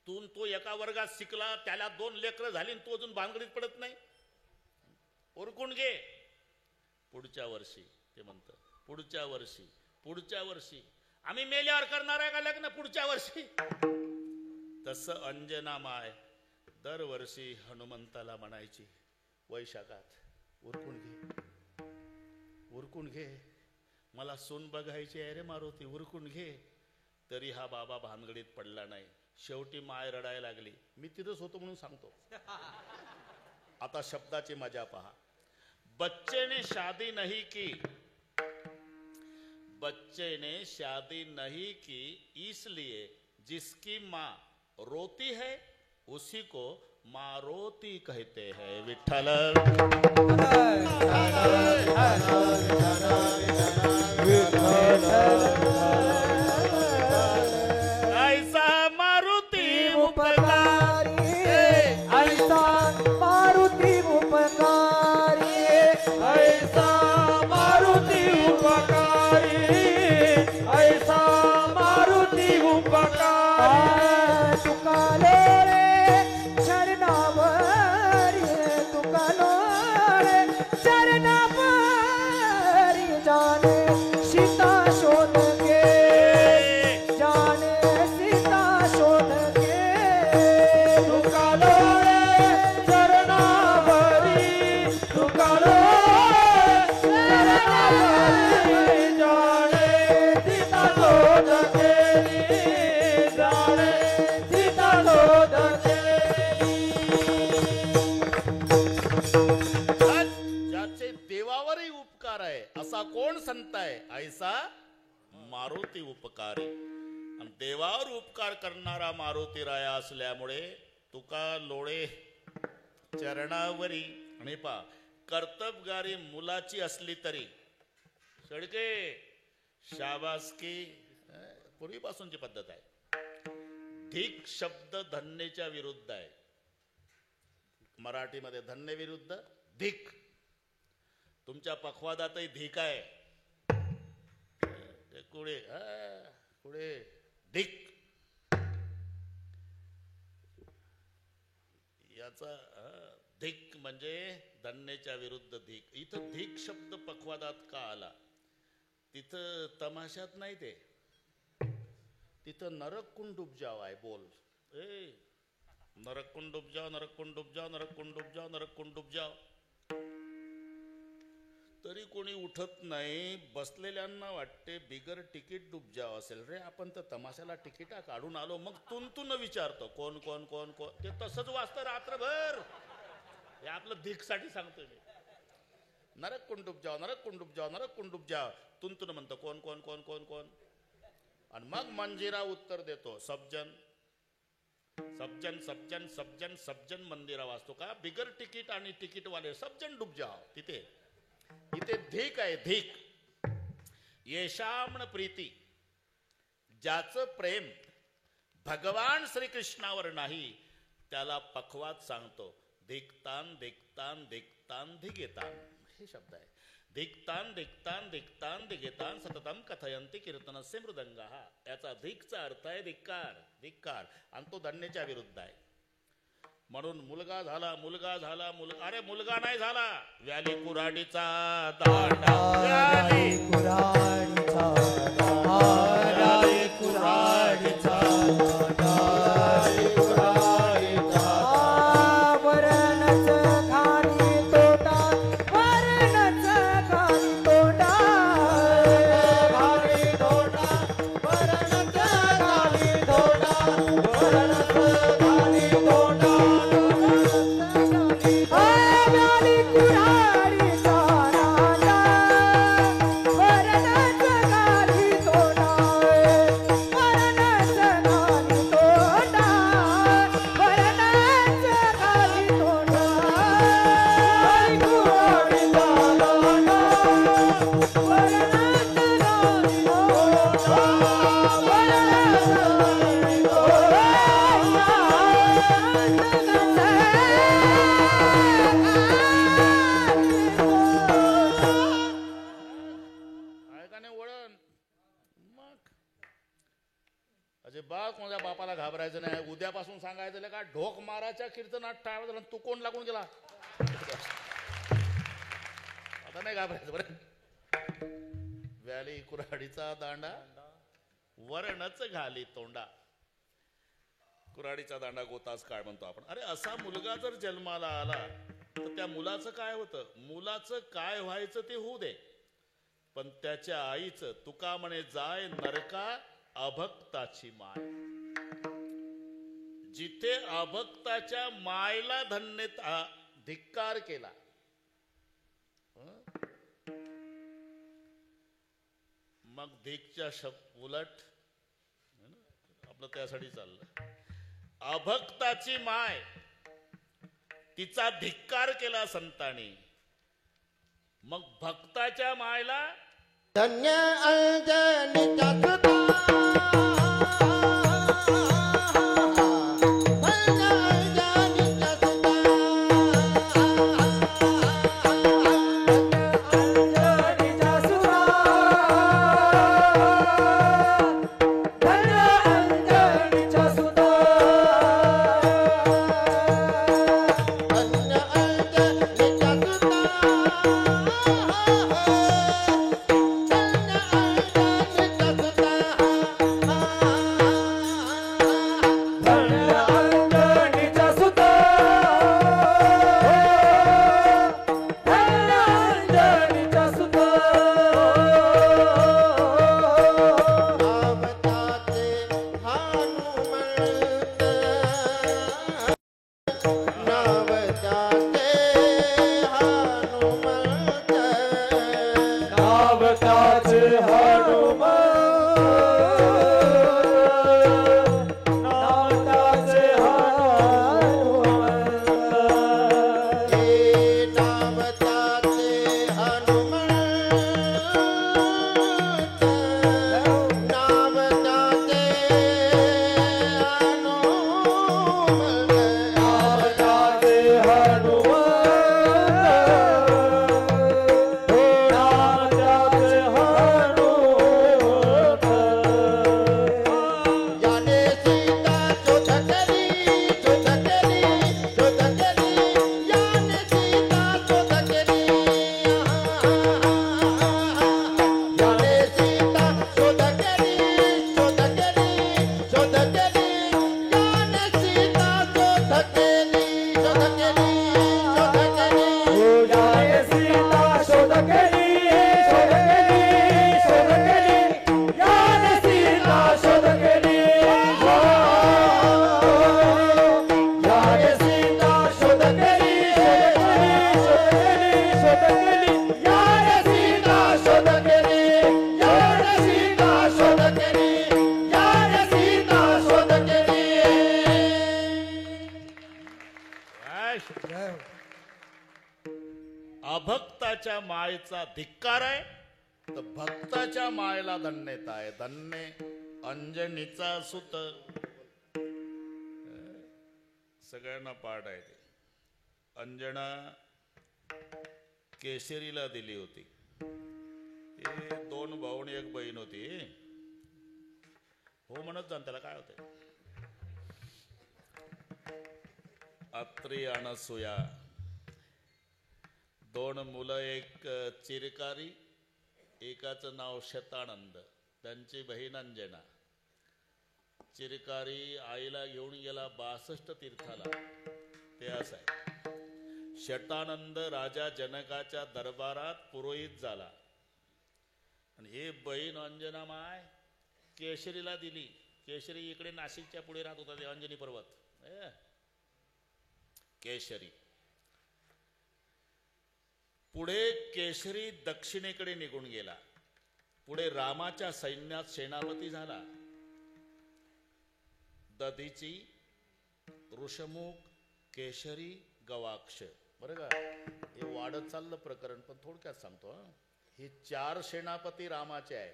Speaker 1: तो एका वर्गात शिकला, त्याला 2 लेकरं झाली, तो अजून भानगडीत पडत नाही. उरकून घे. पुढच्या वर्षी ते म्हणतं, पुढच्या वर्षी आम्ही मेल्यावर करणार आहे का लग्न, पुढच्या वर्षी. तसं अंजना माय दरवर्षी हनुमंताला म्हणायची वैशाखात, उरकून घे, मला सून बघायची आहे रे मारुती, उरकून घे. तरी हा बाबा भानगडीत पडला नाही. शेवटी माय रडायला लागली. मी तिथंच होतो म्हणून सांगतो. आता शब्दाची मजा पहा. बच्चे ने शादी नहीं की इसलिए जिसकी माँ रोती है उसी को मारोती कहते हैं. विठ्ठल. ऐसा मारुती
Speaker 2: उपकारी, ऐसा मारुती उपकारी, ऐसा मारुती उपकारी, ऐसा मारुती उपकारी. तुकालो रे चरणावरी, तुकालो रे चरणावरी, जाने सीता शोध के, जाने सीता शोध के. तुकालो रे चरणावरी, तुकालो चरणावरी, जाने सीता शोध के, जाने सीता शोध के.
Speaker 1: ज्याचे देवावरही उपकार आहे असा कोण संत आहे. ऐसा मारुती उपकारी. आणि देवावर उपकार करणारा मारुती राया असल्यामुळे तुका लोळे चरणावरी. आणि पा कर्तबगारी मुलाची असली तरी सडके शाबासकी. पूर्वीपासूनची पद्धत आहे. धिक शब्द धन्यच्या विरुद्ध आहे. मराठीमध्ये धन्य विरुद्ध धिक. तुमच्या पखवादातही धिक आहे. कुळे धिक. याचा धिक म्हणजे धन्यच्या विरुद्ध धिक. इथं धिक शब्द पखवादात का आला. तिथं तमाशात नाही, ते तिथं नरक कुंड डूब जाव आहे. बोल नरक कुंड डूब जाओ, नरक कुंड डूब जाओ, नरक कुंड डूब जाओ, नरक कुंड डूब जाओ. तरी कोणी उठत नाही. बसलेल्यांना वाटते बिगर तिकीट डूब जाव असेल रे. आपण तर तमाशाला तिकिटा काढून आलो. मग तुन विचारतो कोण कोण कोण कोण. ते तसंच वाचतं रात्रभर. हे आपलं धिकसाठी सांगतोय मी. नरक कुंड डूब जाओ, नरक कुंड डूब जाओ, नरक कुंड डूब जाओ. तुन म्हणतो कोण कोण कोण कोण कोण. आणि मग मंजिरा उत्तर देतो सज्जन सज्जन सज्जन सज्जन सज्जन मंदिरा वाचतो का बिगर तिकीट आणि तिकीटवाले सज्जन डूब जाओ. तिथे इथे धीक आहे धीक. येशामण प्रीती ज्याचं प्रेम भगवान श्रीकृष्णावर नाही त्याला पखवात सांगतो दिक्तान दिक्तान दिक्तान धिगेतान. हे शब्द आहे दिक्तान दिक्तान दिक्तान दिगेतान सततम कथयंती कीर्तनस्य मृदंगाः. याचा धिकचा अर्थ आहे धिक्कार धिक्कार आणि तो धन्यच्या विरुद्ध आहे. म्हणून मुलगा झाला मुलगा झाला मुलगा अरे मुलगा नाही झाला. व्याली कुऱ्हाडीचा दांडा व्याली
Speaker 2: कुऱ्हाडीचा व्याली कुऱ्हाडीचा वरणच खाली तोंडा वरणच खाली तोंडा खाली तोंडा वरणच खाली तोंडा वरणच खाली तोंडा व्याली कुऱ्हाडीचा दांडा वरणच खाली तोंडा वरणच खाली तोंडा वरणच खाली तोंडा व्याली कुऱ्हाडीचा दांडा वरणच खाली
Speaker 1: आहे का नाही वळण. मग अजिबात कोणत्या बापाला घाबरायचं नाही. उद्यापासून सांगायचं का ढोक माराच्या कीर्तनात टाळलं तू कोण लागून गेला. आता नाही घाबरायचं बरं. व्याली कुऱ्हाडीचा दांडा वरणच घाली तोंडा. कुऱ्हाडीचा दांडा गोताच काळ म्हणतो आपण. अरे असा मुलगा जर जन्माला आला तर त्या मुलाचं काय होतं. मुलाचं काय व्हायचं ते होऊ दे पण त्याच्या आईचं तुका म्हणे जाय नरका अभक्ताची माय. जिथे अभक्ताच्या मायला धन्य धिक्कार केला मग धिकच्या उलट आपलं त्यासाठी चाललं. अभक्ताची माय तिचा धिक्कार केला संतांनी मग भक्ताच्या मायला
Speaker 2: धन्य अंजनीचा सुता धन्य अंजनीचा सुता धन्य अंजनीचा सुता धन्य अंजनीचा सुता धन्य अंजनीचा हनुमान
Speaker 1: भक्ताच्या मायेचा धिक्कार आहे तर भक्ताच्या मायेला धन्यता आहे. धन्य अंजनीचा सुत. सगळ्यांना पाठ आहे ते. अंजना केशरीला दिली होती. ते 2 भाऊ आणि 1 बहीण होती. हो म्हणत जाण, त्याला काय होते. अत्री अनसूया, 2 मुलं, एक चिरकारी, एकाचं नाव शतानंद, त्यांची बहीण अंजना. चिरकारी आईला घेऊन गेला 62 तीर्थाला. ते असं आहे. शतानंद राजा जनकाच्या दरबारात पुरोहित झाला आणि हे बहीण अंजना माय केशरीला दिली. केशरी इकडे नाशिकच्या पुढे राहत होता, ते अंजनी पर्वत. केशरी पुढे केशरी दक्षिणेकडे निघून गेला. पुढे रामाच्या सैन्यात सेनापती झाला. दधीची, ऋषमुख, केशरी, गवाक्ष. बरं का, हे वाढत चाललं प्रकरण, पण थोडक्यात सांगतो. हे 4 सेनापती रामाचे आहे.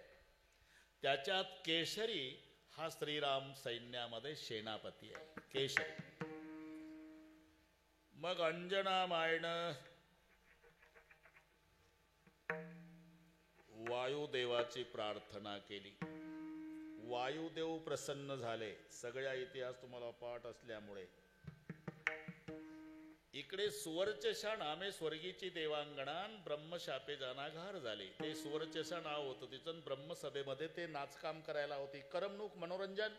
Speaker 1: त्याच्यात केशरी हा श्रीराम सैन्यामध्ये सेनापती आहे. केशरी. मग अंजना मायनं वायुदेवाची प्रार्थना केली. वायुदेव प्रसन्न झाले. सगळ्या इतिहास तुम्हाला पाठ असल्यामुळे. इकडे सुवर्चशा नामे स्वर्गीची देवांगणान ब्रह्मशापे जाना घार झाली. ते सुवर्चशा नाव होतं तिचं. ब्रह्मसभेमध्ये ते नाचकाम करायला होती. करमणूक, मनोरंजन.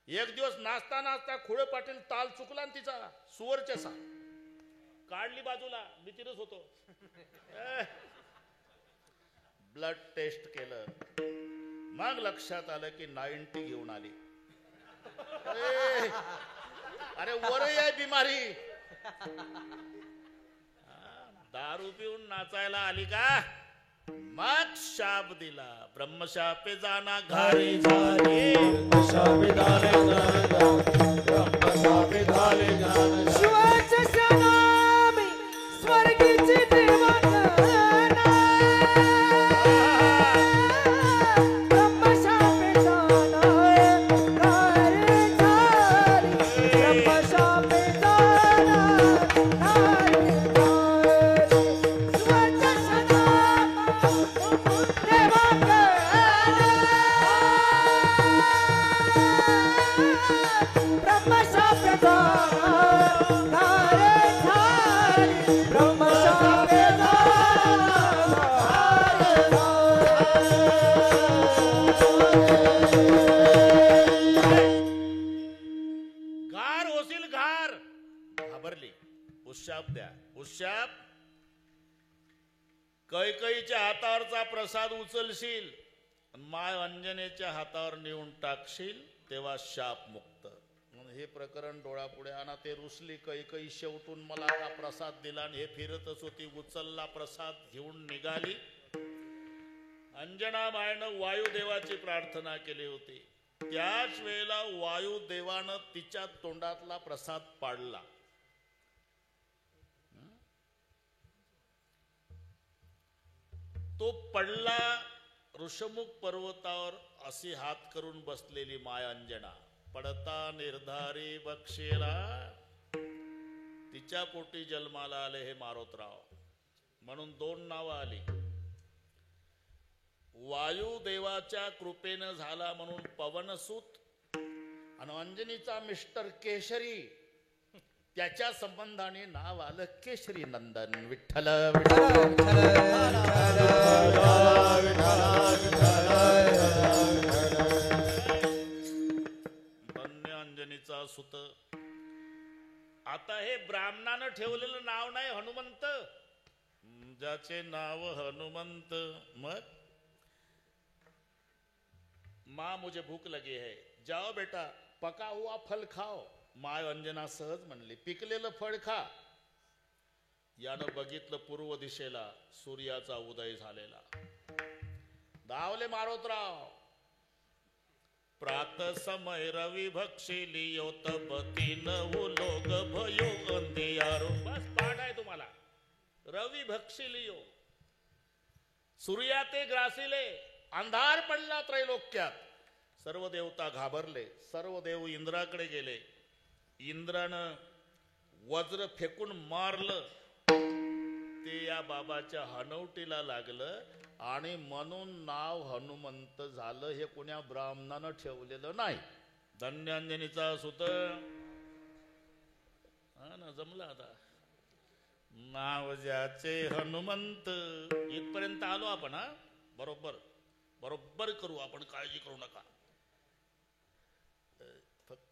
Speaker 1: एक दिवस नाचता नाचता खुळे पाटील ताल चुकला आणि तिचा सुवर्चशा काढली बाजूला. मी तिथंच होतो. ब्लड टेस्ट केलं. मग लक्षात आलं की 90 घेऊन आली. अरे वर आहे बिमारी. दारू पिऊन नाचायला आली का. मग शाप दिला. ब्रह्मशापे जाना घारी झाली.
Speaker 2: ब्रह्मशापे झाले ज्ञान. शिवाचे नामे स्वर्गीची देवांगणा. ब्रह्मशापे जाना घारी झाली. ब्रह्मशापे जाना घारी झाली. शिवाचे देवांगणा. ब्रह्मशापे जाना घारी झाली. ब्रह्मशापे
Speaker 1: घार होशील घार. घाबरली. उशाप द्या. उशाप. कैकईच्या हातावरचा प्रसाद उचलशील, माय अंजनेच्या हातावर नेऊन टाकशील, तेव्हा शाप मुक्त. म्हणून हे प्रकरण डोळ्यापुढे आणा. ते रुसली कैकई. शेवटून मला हा प्रसाद दिला आणि हे फिरतच होती. उचलला प्रसाद घेऊन निघाली. अंजना मायनं वायुदेवाची प्रार्थना केली होती. त्याच वेळेला वायुदेवानं तिच्या तोंडातला प्रसाद पाडला. तो पडला. ऋषमुख पर्वतावर अशी हात करून बसलेली माय अंजना. पडता निर्धारी बक्षेला. तिच्या पोटी जन्माला आले हे मारोतराव. म्हणून 2 नावं आली. वायुदेवाच्या कृपेनं झाला म्हणून पवनसूत, आणि अंजनीचा मिस्टर केशरी, त्याच्या संबंधाने नाव आलं केशरी नंदन. विठ्ठल धन्य अंजनीचा सुत. आता हे ब्राह्मणानं ठेवलेलं नाव नाही हनुमंत. ज्याचे नाव हनुमंत. मग माँ मुझे भूक लगी है, जाओ बेटा पका हुआ फल खाओ. माय अंजना सहज म्हणली, पिकलेलं फळ खा. यानं बघितलं पूर्व दिशेला सूर्याचा उदय झालेला. धावले मारोतराव. प्रात समय रवी भक्षिली योतपती नवु लोक भयो अंधियारो. बस पाठ आहे तुम्हाला. रवी भक्षिलियो सूर्या ते ग्रासिले अंधार पडला त्रैलोक्यात. सर्व देवता घाबरले, सर्व देव इंद्राकडे गेले. इंद्रानं वज्र फेकून मारलं, ते या बाबाच्या हनवटीला लागलं आणि म्हणून नाव हनुमंत झालं. हे कोण्या ब्राह्मणानं ठेवलेलं नाही. धन्यांजनीचा सुत हा ना, जमला आता. नाव ज्याचे हनुमंत. इथपर्यंत आलो आपण. हा बरोबर बरोबर करू आपण, काळजी करू नका.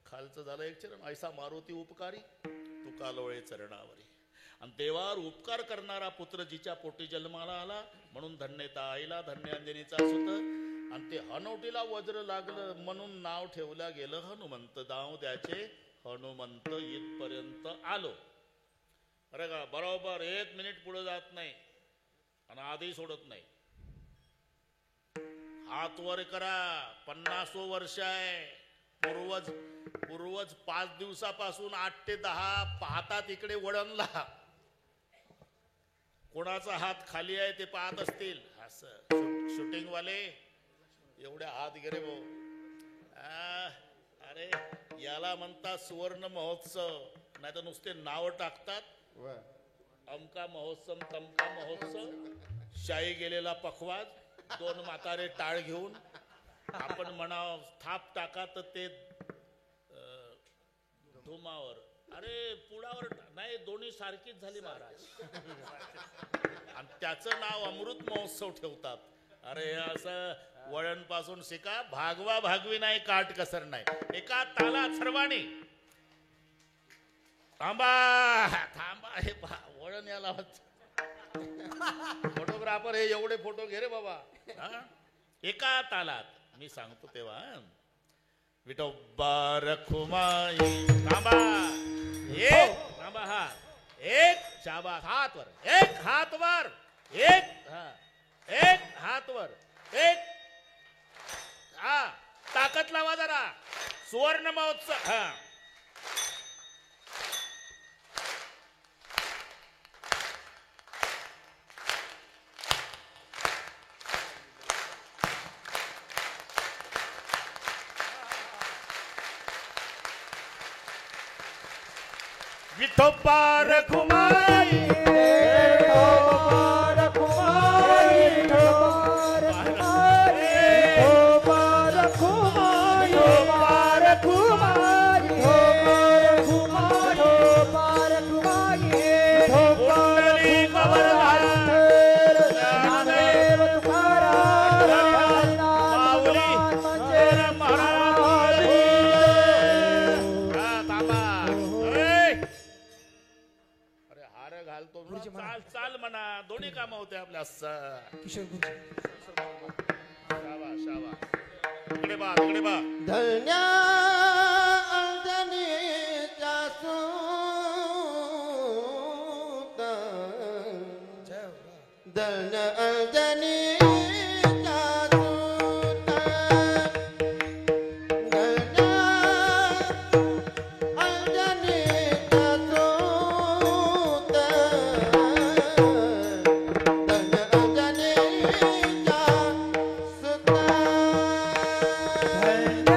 Speaker 1: खालचं झालं एक चरण. ऐसा मारुती उपकारी तुका लोळे चरणावरी. आणि देवावर उपकार करणारा पुत्र जिच्या पोटी जन्माला आला, म्हणून धन्यता आईला धन्यांजनीचा सुत. आणि ते हनवटीला वज्र लागलं म्हणून नाव ठेवलं गेलं हनुमंत. नाव द्याचे हनुमंत. इथपर्यंत आलो. अरे का बरोबर 1 मिनिट पुढे जात नाही आणि आधी सोडत नाही. हात वर करा. 50 वर्ष आहे. पूर्वज 5 दिवसापासून 8 ते 10 पाहतात इकडे वळणला. कोणाचा हात खाली आहे ते पाहत असतील. असं शूटिंग वाले एवढे हात गेले भाऊ. अरे याला म्हणतात सुवर्ण महोत्सव, नाही तर नुसते नाव टाकतात. अमका महोत्सव तमका महोत्सव. शाही गेलेला पखवाज, 2 म्हातारे टाळ घेऊन आपण म्हणाव थाप टाका तर ते धुमावर. अरे पुढावर नाही, दोन्ही सारखीच झाली महाराज. आणि त्याचं नाव अमृत महोत्सव ठेवतात. अरे असं वळण पासून शिका. भागवा भागवी नाही, काट कसर नाही. एका ताला सर्वांनी थांबा थांबा. हे वळण याला फोटोग्राफर हे एवढे फोटो घे रे बाबा. एका तालात मी सांगतो तेव्हा. विठोबा रखुमाई. थांबा. एक थांबा. हा एक शाबास. हात वर. एक हात वर. एक एक हात वर. एक हा ताकद लावा जरा. सुवर्ण महोत्सव. हा विठोबा रखुमाई.
Speaker 2: विठोबा रखुमाई. विठोबा रखुमाई. विठोबा रखुमाई. विठोबा रखुमाई.
Speaker 1: कुंडली कवरधार
Speaker 2: ज्ञानदेव तुकाराम
Speaker 1: माऊली
Speaker 2: मंदिर
Speaker 1: महाराज. थांबा. अरे हार घालतो. चाल चाल म्हणा. दोन्ही काम होते आपल्या.
Speaker 2: किशोर गुरुजी.
Speaker 1: शाबा शाबा. इकडे बा इकडे बा.
Speaker 3: धन्या अंजनीच्या सूत. धन्य अंजनीच्या सूत. धन्य अंजनीच्या सूत. धन्य अंजनीच्या सूत.
Speaker 2: धन्य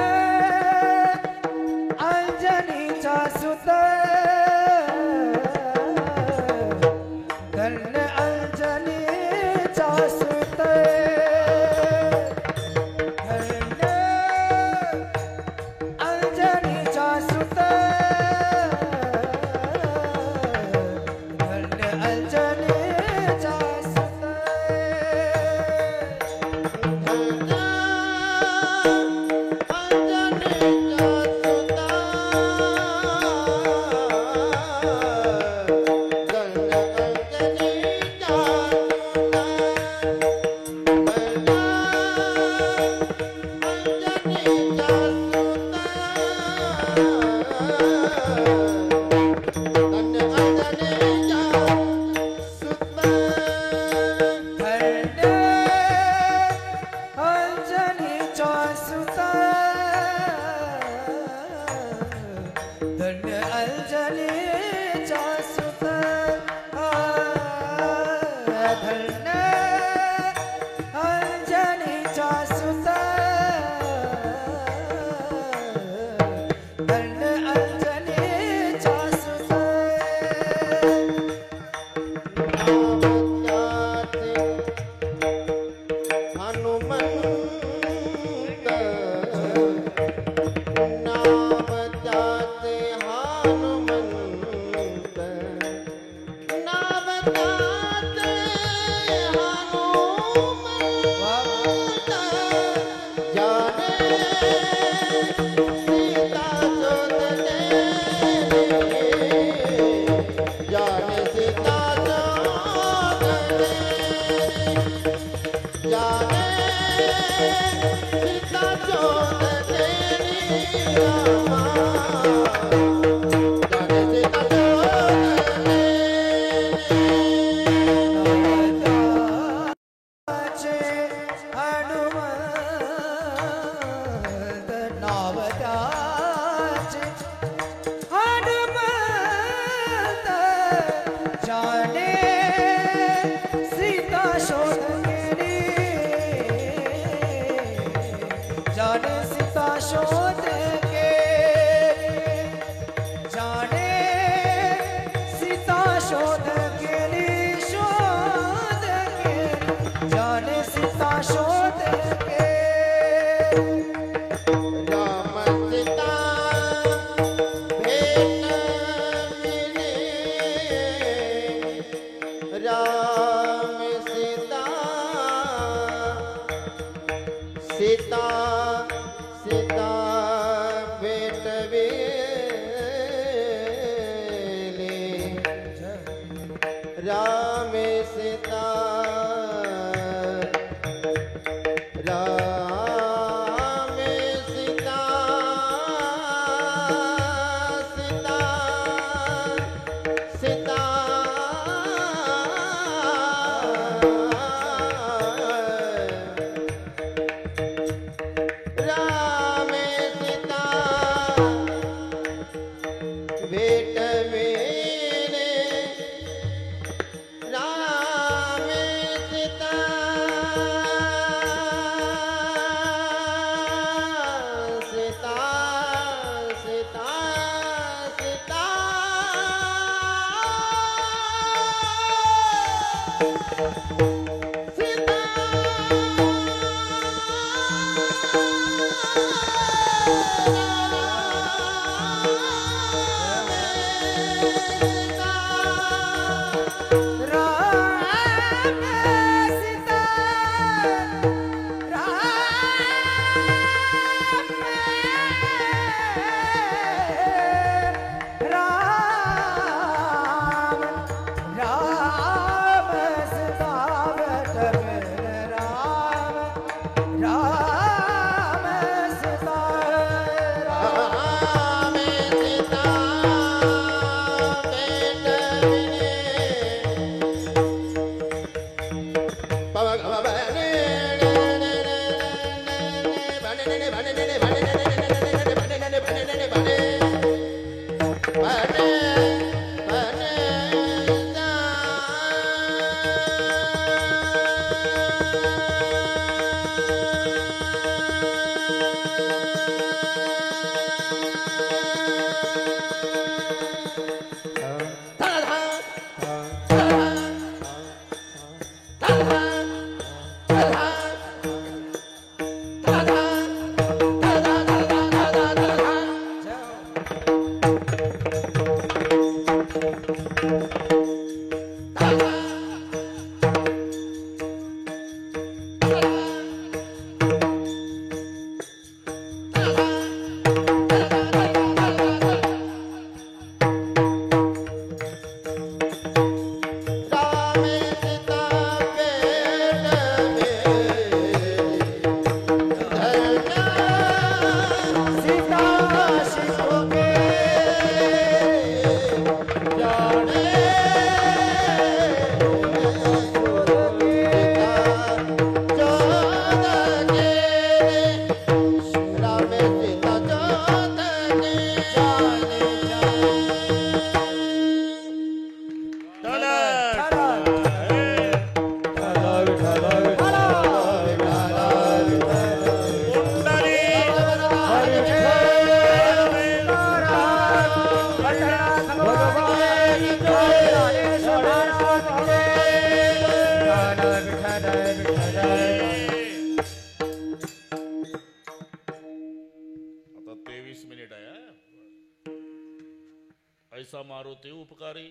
Speaker 1: ऐसा मारुती उपकारी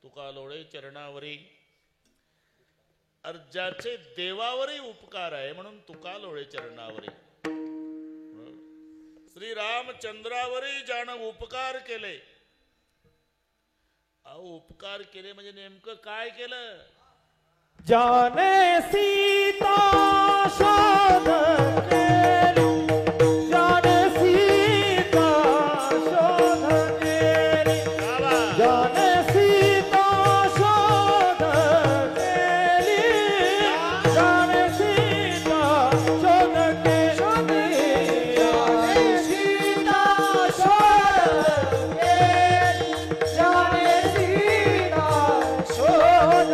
Speaker 1: तुका लोळे चरणावरी अर ज्याचे देवावरही उपकार आहे म्हणून तुका लोळे चरणावरी. श्री रामचंद्रावरही ज्यानं उपकार केले. अहो उपकार केले म्हणजे नेमकं काय केलं?
Speaker 2: जाने सीता शोध केली, जाने सीता शोध केली, जाने सीता शोध केली, जाने सीता शोध केली, जाने सीता शोध केली, जाने सीता शोध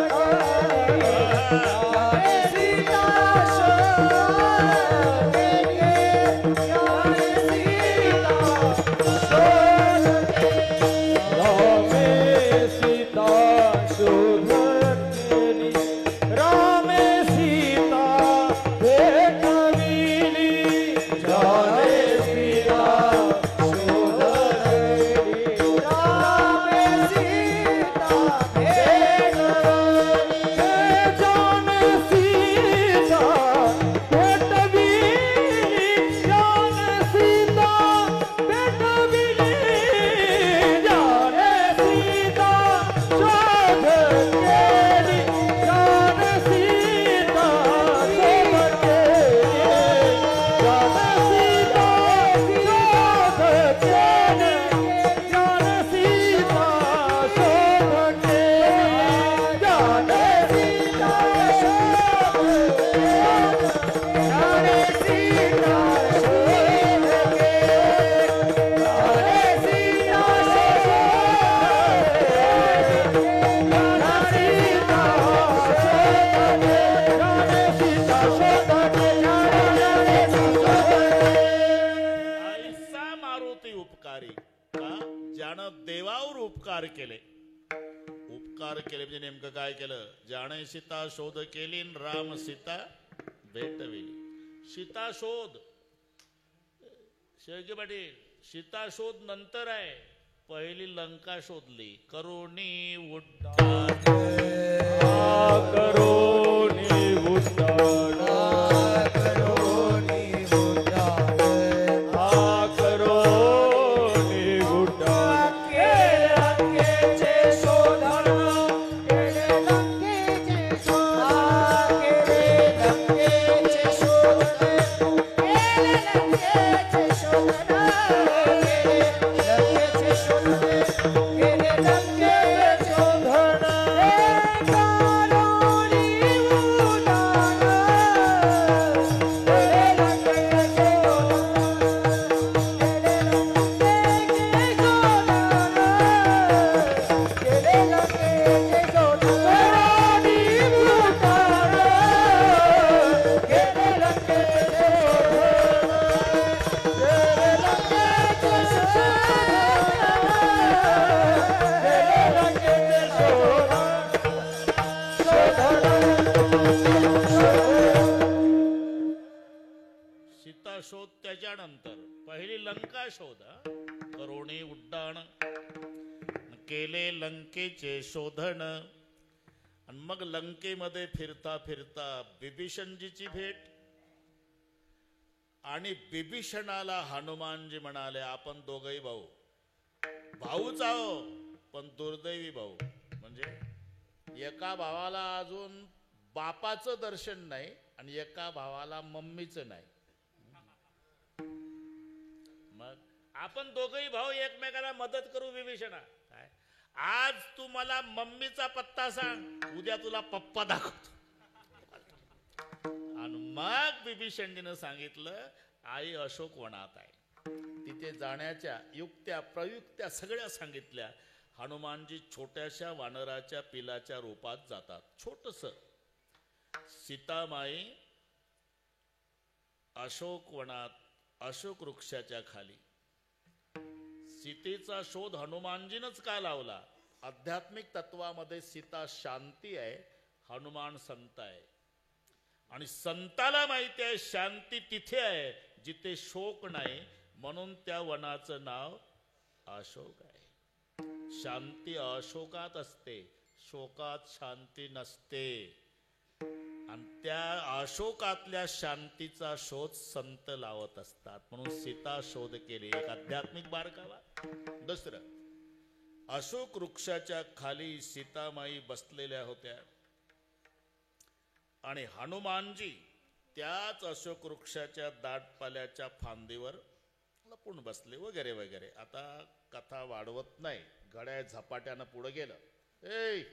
Speaker 1: उपकार केले. उपकार केले म्हणजे नेमकं काय केलं? जाणे सीता शोध केली राम सीता भेटविली. सीता शोध शेळके पाटील, सीता शोध नंतर आहे. पहिली लंका शोधली. करोनी उड्डाण
Speaker 2: करोनी उड्डाण करोनी उड्डाण करोनी उड्डाण केले लंकेचे शोधन केले लंकेचे शोधन केले लंकेचे शोधन केले लंकेचे शोधन केले लंकेचे शोधन केले लंकेचे शोधन
Speaker 1: शोध. त्याच्यानंतर पहिली लंका शोध. करोनी उड्डाण केले लंकेचे शोधन. आणि मग लंकेमध्ये फिरता फिरता बिभीषणजीची भेट. आणि बिभीषणाला हनुमानजी म्हणाले आपण दोघही भाऊ भाऊच आहो पण दुर्दैवी भाऊ. म्हणजे एका भावाला अजून बापाचं दर्शन नाही आणि एका भावाला मम्मीचं नाही. मग आपण दोघही भाऊ एकमेकाला मदत करू. विभीषणा काय आज तू मला मम्मीचा पत्ता सांग, उद्या तुला पप्पा दाखवतो. आणि मग बिभीषणजीनं सांगितलं आई अशोकवनात आहे. तिथे जाण्याच्या युक्त्या प्रयुक्त्या सगळ्या सांगितल्या. हनुमानजी छोट्याशा वानराच्या पिलाच्या रूपात जातात. छोटस सीतामाई अशोकवनात अशोक वृक्षाच्या खाली. सीतेचा शोध हनुमानजीनच का लावला? आध्यात्मिक तत्वामध्ये सीता शांती आहे, हनुमान संत आहे. आणि संताला माहिती आहे शांती तिथे आहे जिथे शोक नाही, म्हणून त्या वनाचं नाव अशोक आहे. शांती अशोकात असते, शोकात शांती नसते. आणि त्या अशोकातल्या शांतीचा शोध संत लावत असतात. म्हणून सीता शोध केली, एक आध्यात्मिक बारकावा. दुसरं, अशोक वृक्षाच्या खाली सीतामाई बसलेल्या होत्या आणि हनुमानजी त्याच अशोक वृक्षाच्या दाट पाल्याच्या फांदीवर लपून बसले वगैरे वगैरे. आता कथा वाढवत नाही, घड्याळ झपाट्यानं पुढे गेलं. ए